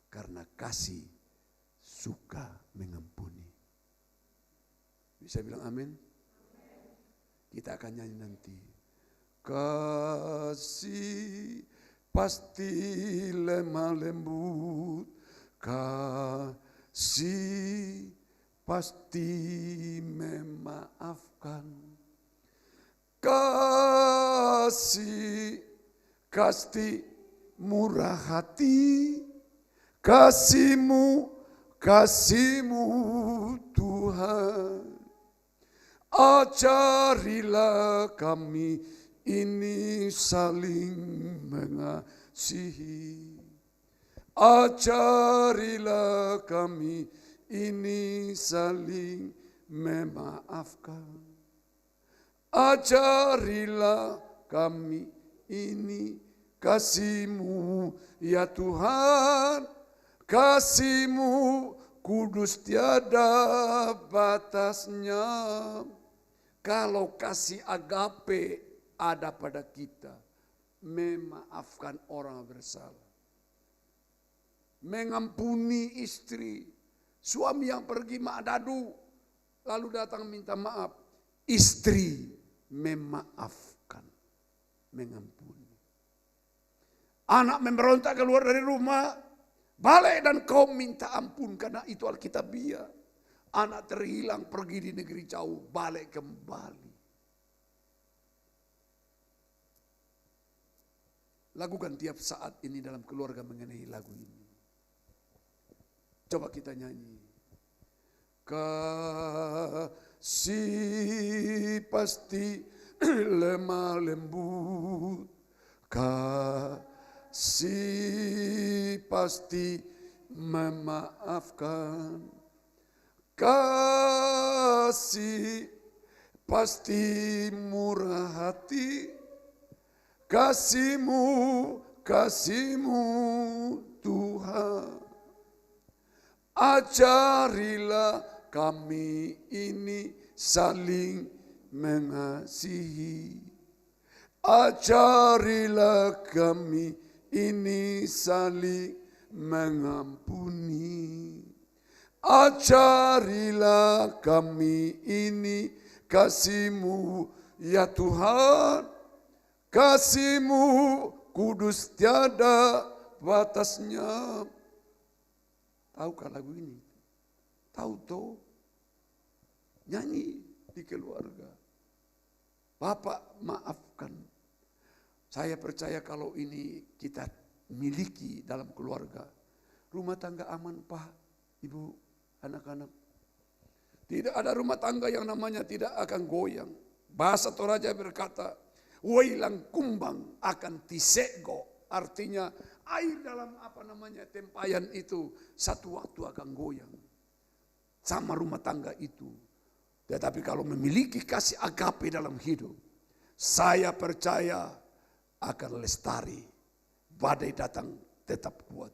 karena kasih suka mengampuni. Bisa bilang amin? Kita akan nyanyi nanti. Kasih pasti lemah lembut, kasih pasti memaafkan, kasih pasti murah hati, kasih-Mu Tuhan. Ajarilah kami ini saling mengasihi. Ajarilah kami ini saling memaafkan. Ajarilah kami ini kasih-Mu ya Tuhan, kasih-Mu kudus tiada batasnya. Kalau kasih agape ada pada kita, memaafkan orang bersalah, mengampuni istri, suami yang pergi madadu lalu datang minta maaf, istri memaafkan, mengampuni. Anak memberontak keluar dari rumah, balik dan kau minta ampun karena itu Alkitabiah. Anak terhilang pergi di negeri jauh, balik kembali. Lakukan tiap saat ini dalam keluarga mengenai lagu ini. Coba kita nyanyi. Kasih pasti lemah lembut, kasih pasti memaafkan, kasih pasti murah hati. Kasih-Mu, kasih-Mu Tuhan. Ajarilah kami ini saling mengasihi. Ajarilah kami ini saling mengampuni. Ajarilah kami ini kasih-Mu ya Tuhan. Kasih-Mu kudus tiada batasnya. Tahukah lagu ini? Tahu toh? Nyanyi di keluarga. Bapak maafkan. Saya percaya kalau ini kita miliki dalam keluarga. Rumah tangga aman Pak, Ibu, anak-anak. Tidak ada rumah tangga yang namanya tidak akan goyang. Bahasa Toraja berkata, Wailang kumbang akan tisego, artinya air dalam tempayan itu satu waktu akan goyang. Sama rumah tangga itu. Tetapi kalau memiliki kasih agape dalam hidup, saya percaya akan lestari. Badai datang tetap kuat.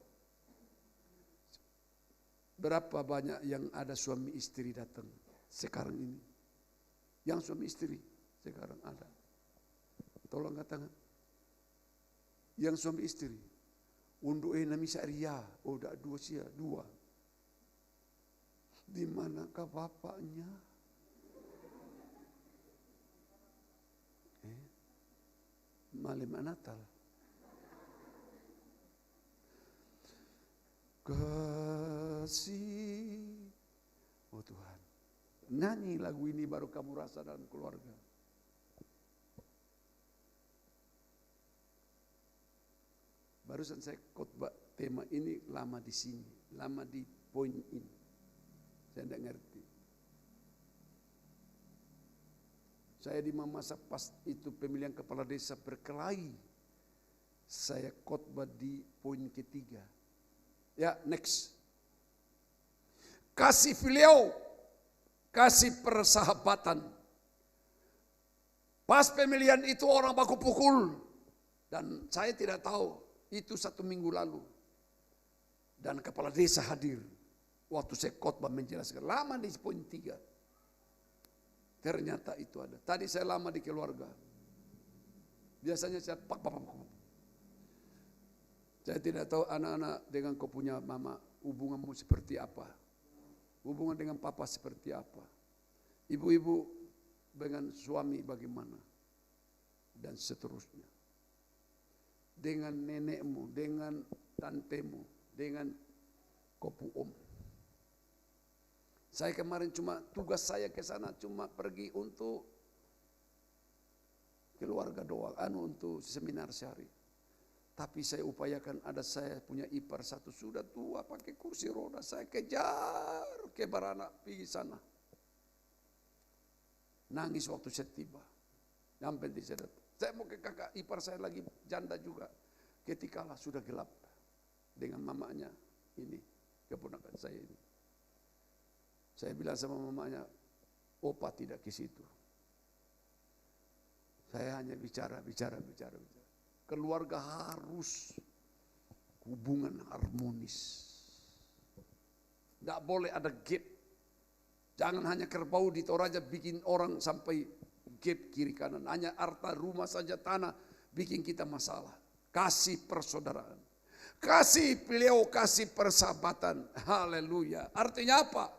Berapa banyak yang ada suami istri datang sekarang ini? Yang suami istri sekarang ada. Tolong katakan. Yang suami istri. Untuk nami syariah. Oh dak dua sia, dua. Di manakah bapaknya? Malam Natal. Kasih. Oh Tuhan. Nyanyi lagu ini baru kamu rasa dalam keluarga. Barusan saya khotbah tema ini lama di sini, lama di poin ini. Saya tidak ngerti. Saya di masa pas itu pemilihan kepala desa berkelahi. Saya khotbah di poin ketiga. Ya, next. Kasih filial, kasih persahabatan. Pas pemilihan itu orang baku pukul. Dan saya tidak tahu. Itu 1 minggu lalu. Dan kepala desa hadir. Waktu saya khotbah menjelaskan. Lama di poin 3. Ternyata itu ada. Tadi saya lama di keluarga. Biasanya saya Saya tidak tahu anak-anak dengan kau punya mama. Hubunganmu seperti apa. Hubungan dengan papa seperti apa. Ibu-ibu dengan suami bagaimana. Dan seterusnya. Dengan nenekmu, dengan tantemu, dengan kopu om. Saya kemarin tugas saya ke sana cuma pergi untuk keluarga doang, untuk seminar syari. Tapi saya upayakan saya punya ipar satu sudah tua pakai kursi roda, saya kejar ke baranak pergi sana. Nangis waktu saya tiba. Sampai di sana. Saya mau ke kakak ipar saya lagi janda juga. Ketikalah sudah gelap. dengan mamanya ini, keponakan saya ini. Saya bilang sama mamanya, opa tidak ke situ. Saya hanya bicara. Keluarga harus hubungan harmonis. Tidak boleh ada gap. Jangan hanya kerbau di Toraja bikin orang sampai gap kiri kanan. Hanya harta rumah saja tanah bikin kita masalah. Kasih persaudaraan. Kasih beliau, kasih persahabatan. Haleluya. Artinya apa?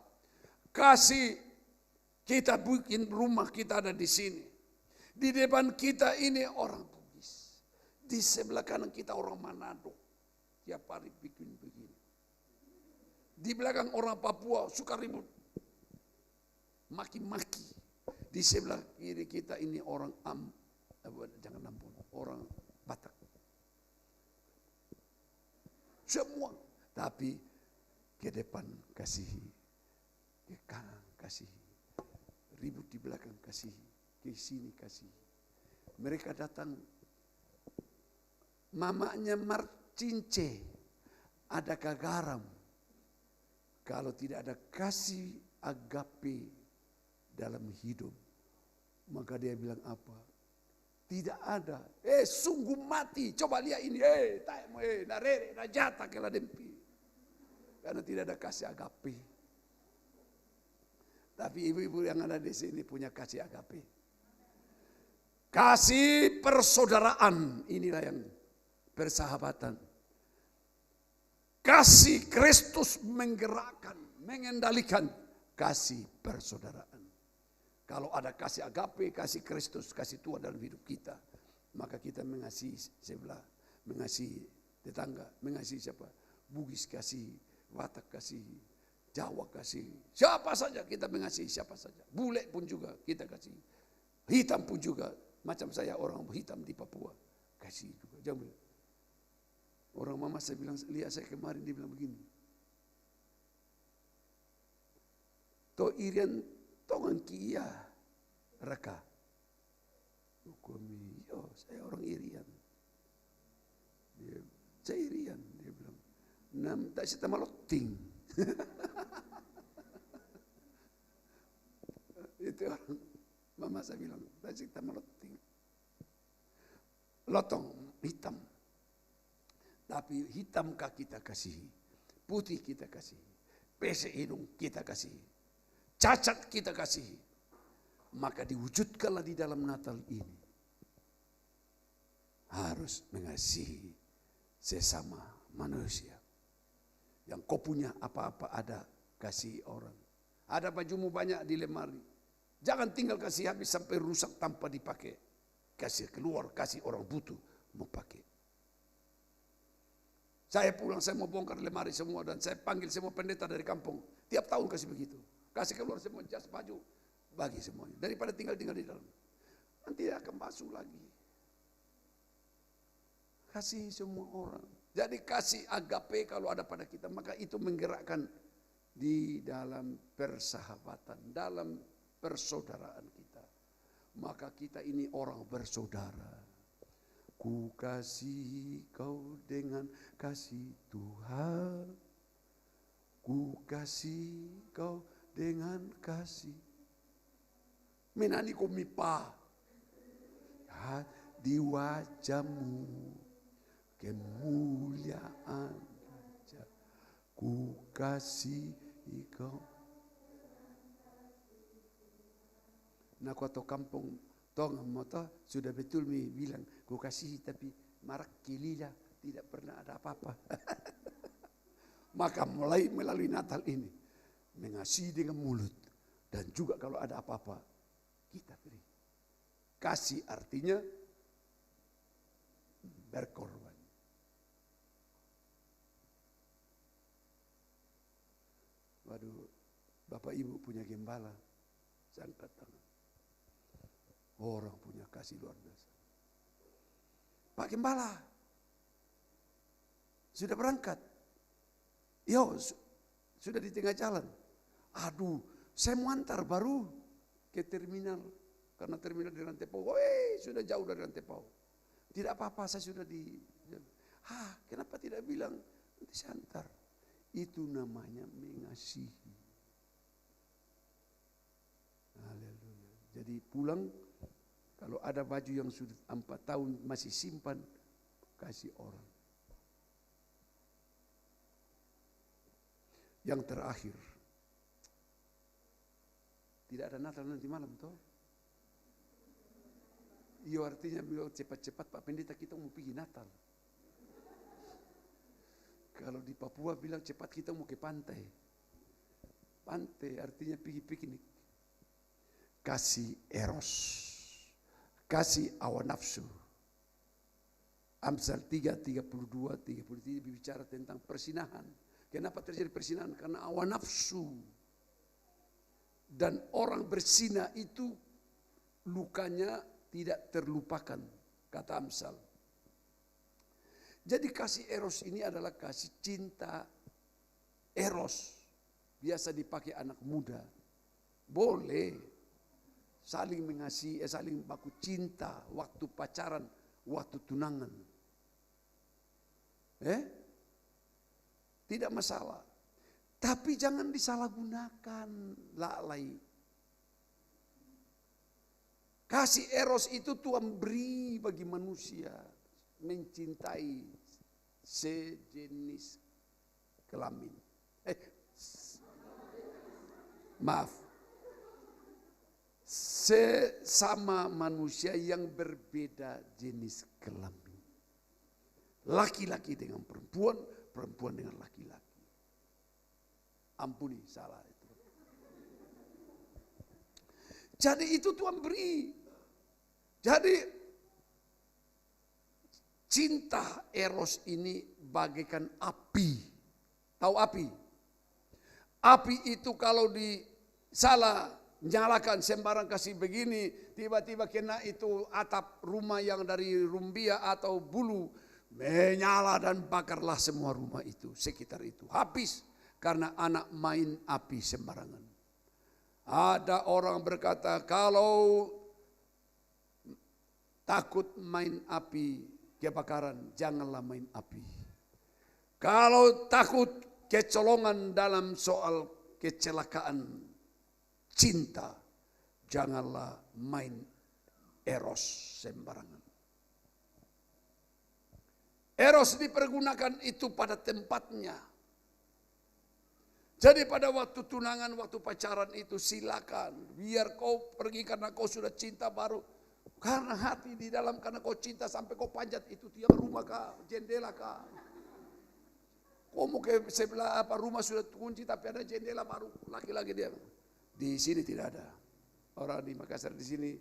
Kasih kita bikin rumah kita ada di sini. Di depan kita ini orang Bugis. Di sebelah kanan kita orang Manado. Tiap hari bikin begini. Di belakang orang Papua suka ribut. Maki-maki. Di sebelah kiri kita ini orang orang Batak. Semua. Tapi ke depan kasihi. Ke kanan kasihi. Ribut di belakang kasihi. Ke sini kasihi. Mereka datang. Mamanya Marcince. Adakah garam? Kalau tidak ada kasih agape dalam hidup. Maka dia bilang apa? Tidak ada. Sungguh mati. Coba lihat ini. Narere, najata kela dempi. Karena tidak ada kasih agape. Tapi ibu-ibu yang ada di sini punya kasih agape. Kasih persaudaraan. Inilah yang persahabatan. Kasih Kristus menggerakkan, mengendalikan kasih persaudaraan. Kalau ada kasih agape, kasih Kristus, kasih Tuhan dalam hidup kita, maka kita mengasihi sebelah, mengasihi tetangga, mengasihi siapa? Bugis kasih, Batak kasih, Jawa kasih, siapa saja kita mengasihi siapa saja. Bule pun juga kita kasih, hitam pun juga, macam saya orang hitam di Papua, kasih juga. Jangan bilang. Orang mama saya bilang, lihat saya kemarin, dia bilang begini. To irian tongan kia raka. Hukumi, saya orang Irian. Saya Irian, dia bilang. Nam tak sita maloting. Itu orang mama saya bilang, tak sita maloting. Lotong, hitam. Tapi hitamkah kita kasihi, putih kita kasihi, pesek hidung kita kasihi, cacat kita kasihi. Maka diwujudkanlah di dalam Natal ini. Harus mengasihi sesama manusia. Yang kau punya apa-apa ada, kasih orang. Ada bajumu banyak di lemari. Jangan tinggal kasih habis sampai rusak tanpa dipakai. Kasih keluar, kasih orang butuh mau pakai. Saya pulang, saya mau bongkar lemari semua dan saya panggil semua pendeta dari kampung. Tiap tahun kasih begitu. Kasih keluar semua jas baju, bagi semuanya. Daripada tinggal di dalam. Nanti akan basuh lagi. Kasih semua orang. Jadi kasih agape kalau ada pada kita. Maka itu menggerakkan di dalam persahabatan, dalam persaudaraan kita. Maka kita ini orang bersaudara. Ku kasih kau dengan kasih Tuhan. Ku kasih kau dengan kasih. Menani komipa. Di wajahmu kemuliaan raja. Ku kasih kau. Nak atau kampung tong moto sudah betul mi bilang ku kasih tapi marak kilila tidak pernah ada apa-apa. Maka mulai melalui Natal ini mengasihi dengan mulut dan juga kalau ada apa-apa kita beri. Kasih artinya berkorban. Waduh, Bapak Ibu punya gembala, saya angkat tangan. Orang punya kasih luar biasa. Pak Gembala, sudah berangkat? Yo, sudah di tengah jalan. Aduh, saya mau antar baru ke terminal. Karena terminal di Rantepau, sudah jauh dari Rantepau. Tidak apa-apa, saya sudah di... kenapa tidak bilang nanti saya antar. Itu namanya mengasihi. Haleluya. Jadi pulang, kalau ada baju yang sudah 4 tahun masih simpan, kasih orang. Yang terakhir, tidak ada Natal nanti malam toh. Iya, artinya bilang cepat-cepat Pak Pendeta kita mau pergi Natal. Kalau di Papua bilang cepat kita mau ke pantai. Pantai artinya pergi piknik. Kasih eros. Kasih hawa nafsu. Amsal 3, 32, 33 bicara tentang persinahan. Kenapa terjadi persinahan? Karena hawa nafsu. Dan orang berzina itu lukanya tidak terlupakan, kata Amsal. Jadi kasih eros ini adalah kasih cinta eros. Biasa dipakai anak muda. Boleh saling mengasihi, saling baku cinta waktu pacaran, waktu tunangan. Tidak masalah. Tapi jangan disalahgunakan, lalai. Kasih eros itu Tuhan beri bagi manusia. Mencintai sejenis kelamin. Maaf. Sesama manusia yang berbeda jenis kelamin. Laki-laki dengan perempuan, perempuan dengan laki-laki. Ampuni, salah itu. Jadi itu Tuhan beri. Jadi cinta eros ini bagaikan api. Tahu api? Api itu kalau salah nyalakan sembarang kasih begini, tiba-tiba kena itu atap rumah yang dari rumbia atau bulu, menyala dan bakarlah semua rumah itu, sekitar itu. Habis karena anak main api sembarangan. Ada orang berkata, kalau takut main api kebakaran, janganlah main api. Kalau takut kecolongan dalam soal kecelakaan cinta, janganlah main eros sembarangan. Eros dipergunakan itu pada tempatnya. Jadi pada waktu tunangan, waktu pacaran itu silakan. Biar kau pergi karena kau sudah cinta baru. Karena hati di dalam, karena kau cinta sampai kau panjat itu tiang rumah kah, jendela kah. Kau mau ke sebelah rumah sudah kunci tapi ada jendela baru. Laki-laki dia. Di sini tidak ada. Orang di Makassar di sini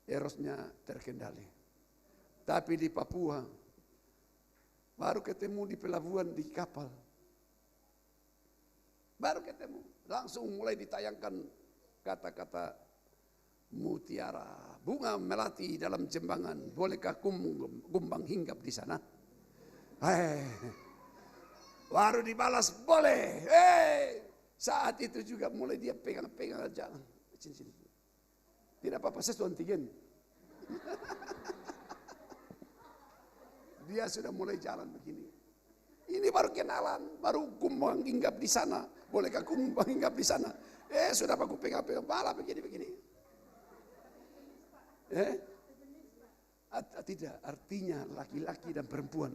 erosnya terkendali. Tapi di Papua baru ketemu di pelabuhan di kapal. Baru ketemu, langsung mulai ditayangkan kata-kata mutiara, bunga melati dalam jembangan, bolehkah kumbang hinggap di sana? Baru dibalas, boleh. Saat itu juga mulai dia pegang-pegang jalan. Sini. Tidak apa-apa, saya sudah antigen. Dia sudah mulai jalan begini. Ini baru kenalan, baru kumbang hinggap di sana. Bolehkah kumbang hinggap di sana? Sudah aku pegang-pegang, bala begini. Tidak, artinya laki-laki dan perempuan.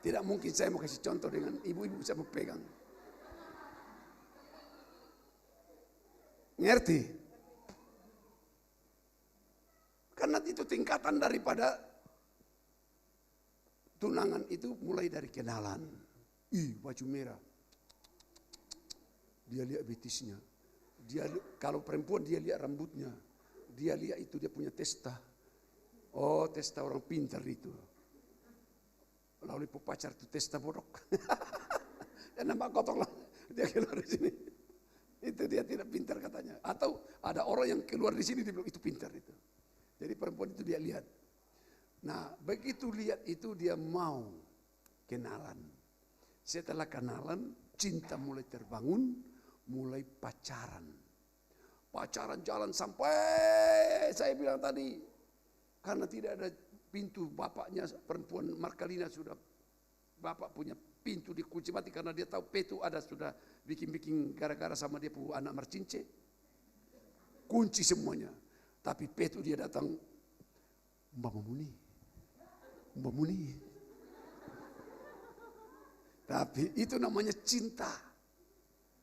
Tidak mungkin saya mau kasih contoh dengan ibu-ibu saya mau pegang. Ngerti? Karena itu tingkatan daripada tunangan itu mulai dari kenalan. Baju merah. Dia lihat betisnya. Kalau perempuan dia lihat rambutnya. Dia lihat itu dia punya testa. Oh, testa orang pintar itu. Lalu pacar itu testa bodok. Dan nampak kotor lah. Dia keluar di sini. Itu dia tidak pintar katanya. Atau ada orang yang keluar di sini dia bilang itu pintar itu. Jadi perempuan itu dia lihat. Nah, begitu lihat itu dia mau kenalan. Setelah kenalan, cinta mulai terbangun, mulai pacaran. Pacaran jalan sampai saya bilang tadi, karena tidak ada pintu bapaknya perempuan Markalina sudah bapak punya pintu dikunci mati karena dia tahu Petu ada sudah bikin-bikin gara-gara sama dia pu anak mercince. Kunci semuanya. Tapi Petu dia datang, Mbak Muni. Tapi itu namanya cinta.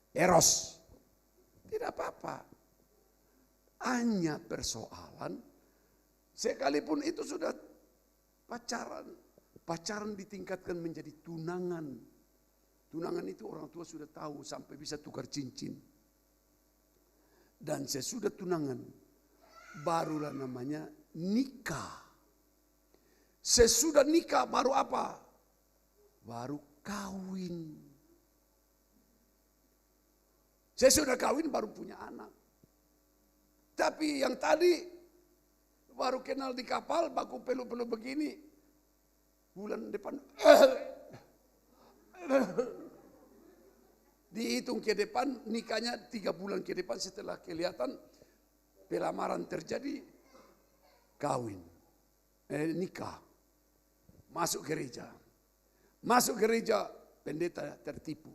Eros. Tidak apa-apa. Hanya persoalan, sekalipun itu sudah pacaran. Pacaran ditingkatkan menjadi tunangan. Tunangan itu orang tua sudah tahu sampai bisa tukar cincin. Dan sesudah tunangan, barulah namanya nikah. Sesudah nikah baru apa? Baru kawin. Sesudah kawin baru punya anak. Tapi yang tadi baru kenal di kapal, baku pelu-pelu begini. Bulan depan, dihitung ke depan, nikahnya 3 bulan ke depan setelah kelihatan pelamaran terjadi, kawin, nikah, masuk gereja. Masuk gereja, pendeta tertipu,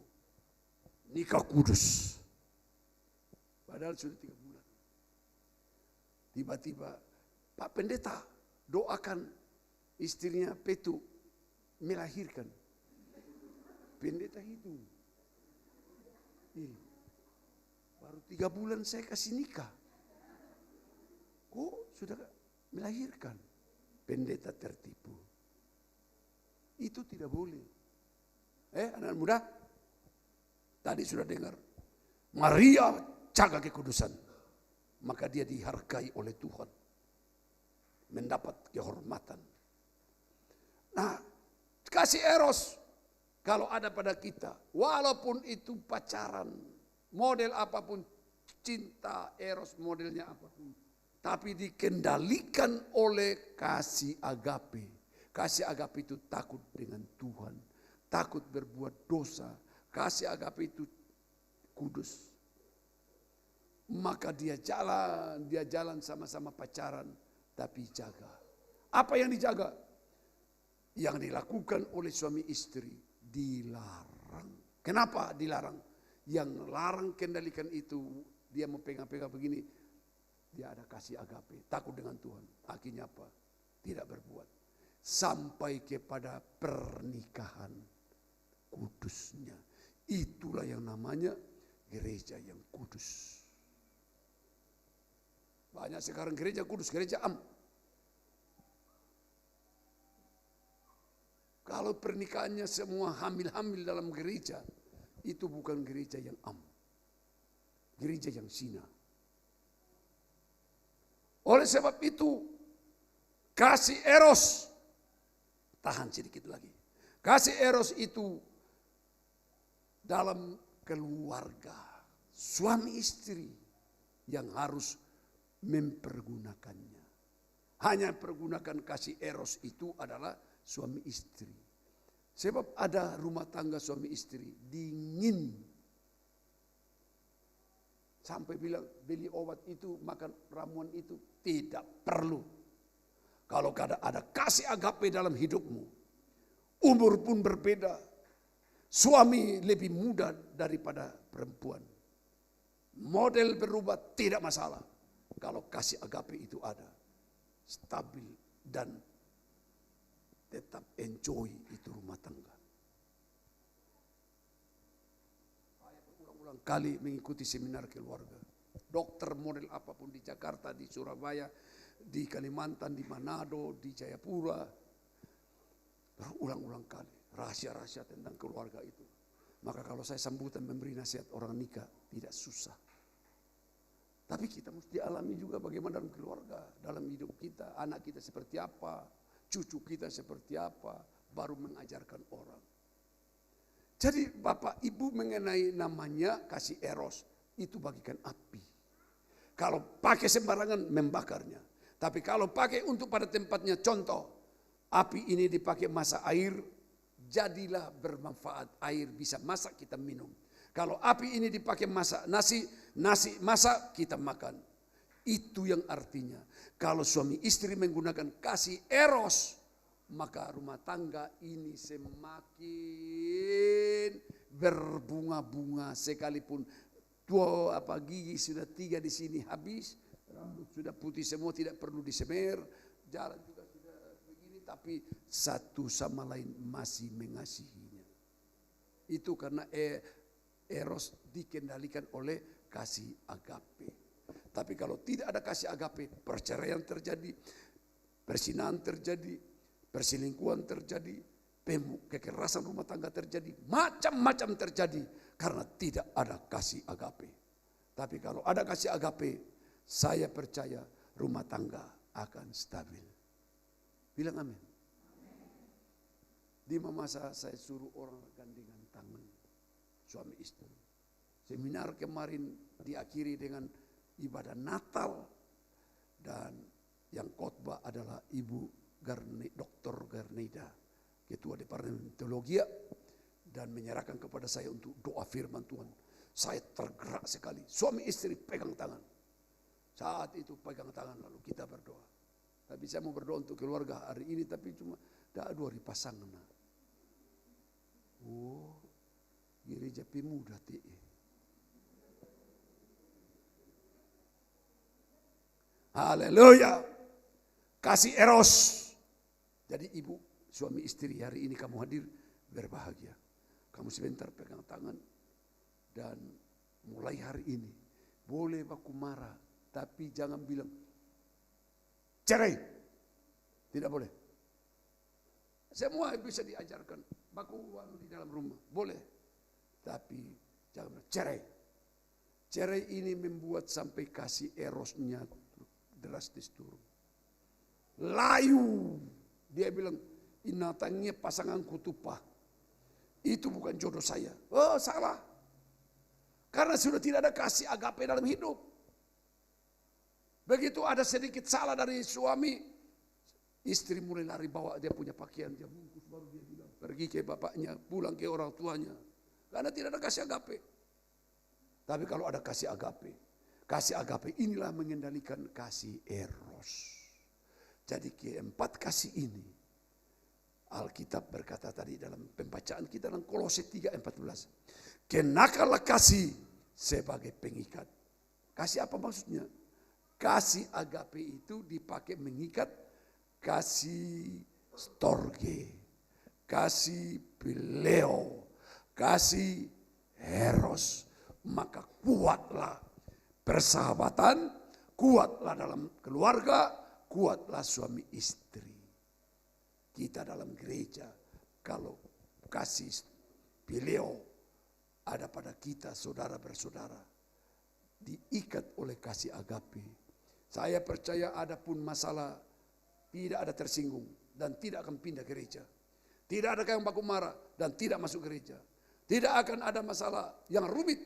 nikah kudus. Padahal sudah 3 bulan. Tiba-tiba, Pak Pendeta doakan istrinya Petu melahirkan. Pendeta hitung. Baru 3 bulan saya kasih nikah. Kok sudah melahirkan? Pendeta tertipu. Itu tidak boleh. Anak muda, tadi sudah dengar. Maria jaga kekudusan. Maka dia dihargai oleh Tuhan. Mendapat kehormatan. Nah, kasih eros kalau ada pada kita, walaupun itu pacaran, model apapun, cinta eros modelnya apapun, tapi dikendalikan oleh kasih agape. Kasih agape itu takut dengan Tuhan, takut berbuat dosa. Kasih agape itu kudus. Maka dia jalan sama-sama pacaran, tapi jaga. Apa yang dijaga? Yang dilakukan oleh suami istri dilarang. Kenapa dilarang? Yang larang kendalikan itu, dia mau pegang-pegang begini, dia ada kasih agape, takut dengan Tuhan. Akhirnya apa? Tidak berbuat. Sampai kepada pernikahan kudusnya. Itulah yang namanya gereja yang kudus. Banyak sekarang gereja kudus, gereja am. Kalau pernikahannya semua hamil-hamil dalam gereja, itu bukan gereja yang am. Gereja yang zina. Oleh sebab itu, kasih eros, tahan sedikit lagi. Kasih eros itu dalam keluarga, suami istri yang harus mempergunakannya. Hanya pergunakan kasih eros itu adalah suami istri. Sebab ada rumah tangga suami istri dingin. Sampai bilang beli obat itu, makan ramuan itu tidak perlu. Kalau ada kasih agape dalam hidupmu, umur pun berbeda. Suami lebih muda daripada perempuan. Model berubah tidak masalah. Kalau kasih agape itu ada, stabil dan tetap enjoy itu rumah tangga. Saya berulang-ulang kali mengikuti seminar keluarga. Dokter model apapun di Jakarta, di Surabaya, di Kalimantan, di Manado, di Jayapura. Berulang-ulang kali. Rahasia-rahasia tentang keluarga itu. Maka kalau saya sambutan memberi nasihat orang nikah, tidak susah. Tapi kita mesti alami juga bagaimana dalam keluarga, dalam hidup kita, anak kita seperti apa, cucu kita seperti apa, baru mengajarkan orang. Jadi Bapak Ibu mengenai namanya kasih eros, itu bagikan api. Kalau pakai sembarangan membakarnya. Tapi kalau pakai untuk pada tempatnya, contoh, api ini dipakai masak air, jadilah bermanfaat, air bisa masak kita minum. Kalau api ini dipakai masak nasi masak kita makan. Itu yang artinya kalau suami istri menggunakan kasih eros maka rumah tangga ini semakin berbunga-bunga, sekalipun gigi sudah 3 di sini habis, rambut sudah putih semua, tidak perlu disemer, jalan juga sudah begini, tapi satu sama lain masih mengasihinya. Itu karena eros dikendalikan oleh kasih agape. Tapi kalau tidak ada kasih agape, perceraian terjadi, persinahan terjadi, perselingkuhan terjadi, kekerasan rumah tangga terjadi, macam-macam terjadi karena tidak ada kasih agape. Tapi kalau ada kasih agape, saya percaya rumah tangga akan stabil. Bilang amin. Di masa saya suruh orang gandengan tangan suami istri. Seminar kemarin diakhiri dengan ibadah Natal, dan yang khotbah adalah Ibu Dr. Garneda, Ketua Departemen Teologi, dan menyerahkan kepada saya untuk doa firman Tuhan. Saya tergerak sekali. Suami istri pegang tangan. Saat itu pegang tangan lalu kita berdoa. Tapi saya mau berdoa untuk keluarga hari ini, tapi cuma dah 2 hari pasangan. Oh, gereja pemuda TE. Haleluya. Kasih eros. Jadi ibu, suami istri, hari ini kamu hadir, berbahagia. Kamu sebentar pegang tangan, dan mulai hari ini boleh baku marah, tapi jangan bilang cerai. Tidak boleh. Semua bisa diajarkan. Baku di dalam rumah boleh, tapi jangan cerai. Cerai ini membuat sampai kasih erosnya drastis turun. Layu. Dia bilang, inatangnya pasanganku tupa. Itu bukan jodoh saya. Oh, salah. Karena sudah tidak ada kasih agape dalam hidup. Begitu ada sedikit salah dari suami, istri mulai lari bawa dia punya pakaian, dia bungkus, baru dia bilang pergi ke bapaknya, pulang ke orang tuanya. Karena tidak ada kasih agape. Tapi kalau ada kasih agape inilah mengendalikan kasih eros. Jadi keempat kasih ini, Alkitab berkata tadi dalam pembacaan kita dalam Kolose 3:14. Kenakanlah kasih sebagai pengikat. Kasih apa maksudnya? Kasih agape itu dipakai mengikat, kasih storge, kasih pileo, kasih eros. Maka kuatlah persahabatan, kuatlah dalam keluarga, kuatlah suami istri. Kita dalam gereja, kalau kasih pileo ada pada kita, saudara bersaudara, diikat oleh kasih agape. Saya percaya ada pun masalah, tidak ada tersinggung dan tidak akan pindah gereja. Tidak ada yang baku marah dan tidak masuk gereja. Tidak akan ada masalah yang rumit,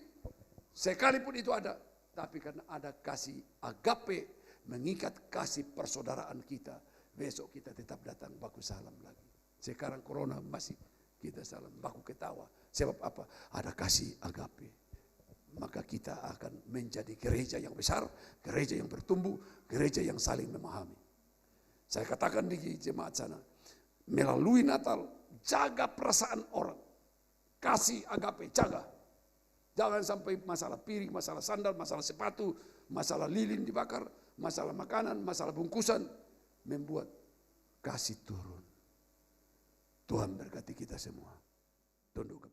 sekalipun itu ada. Tapi karena ada kasih agape, mengikat kasih persaudaraan kita, besok kita tetap datang baku salam lagi. Sekarang corona masih kita salam, baku ketawa. Sebab apa? Ada kasih agape. Maka kita akan menjadi gereja yang besar, gereja yang bertumbuh, gereja yang saling memahami. Saya katakan di jemaat sana, melalui Natal, jaga perasaan orang. Kasih agape, jaga. Jangan sampai masalah piring, masalah sandal, masalah sepatu, masalah lilin dibakar, masalah makanan, masalah bungkusan, membuat kasih turun. Tuhan berkati kita semua. Tunduk.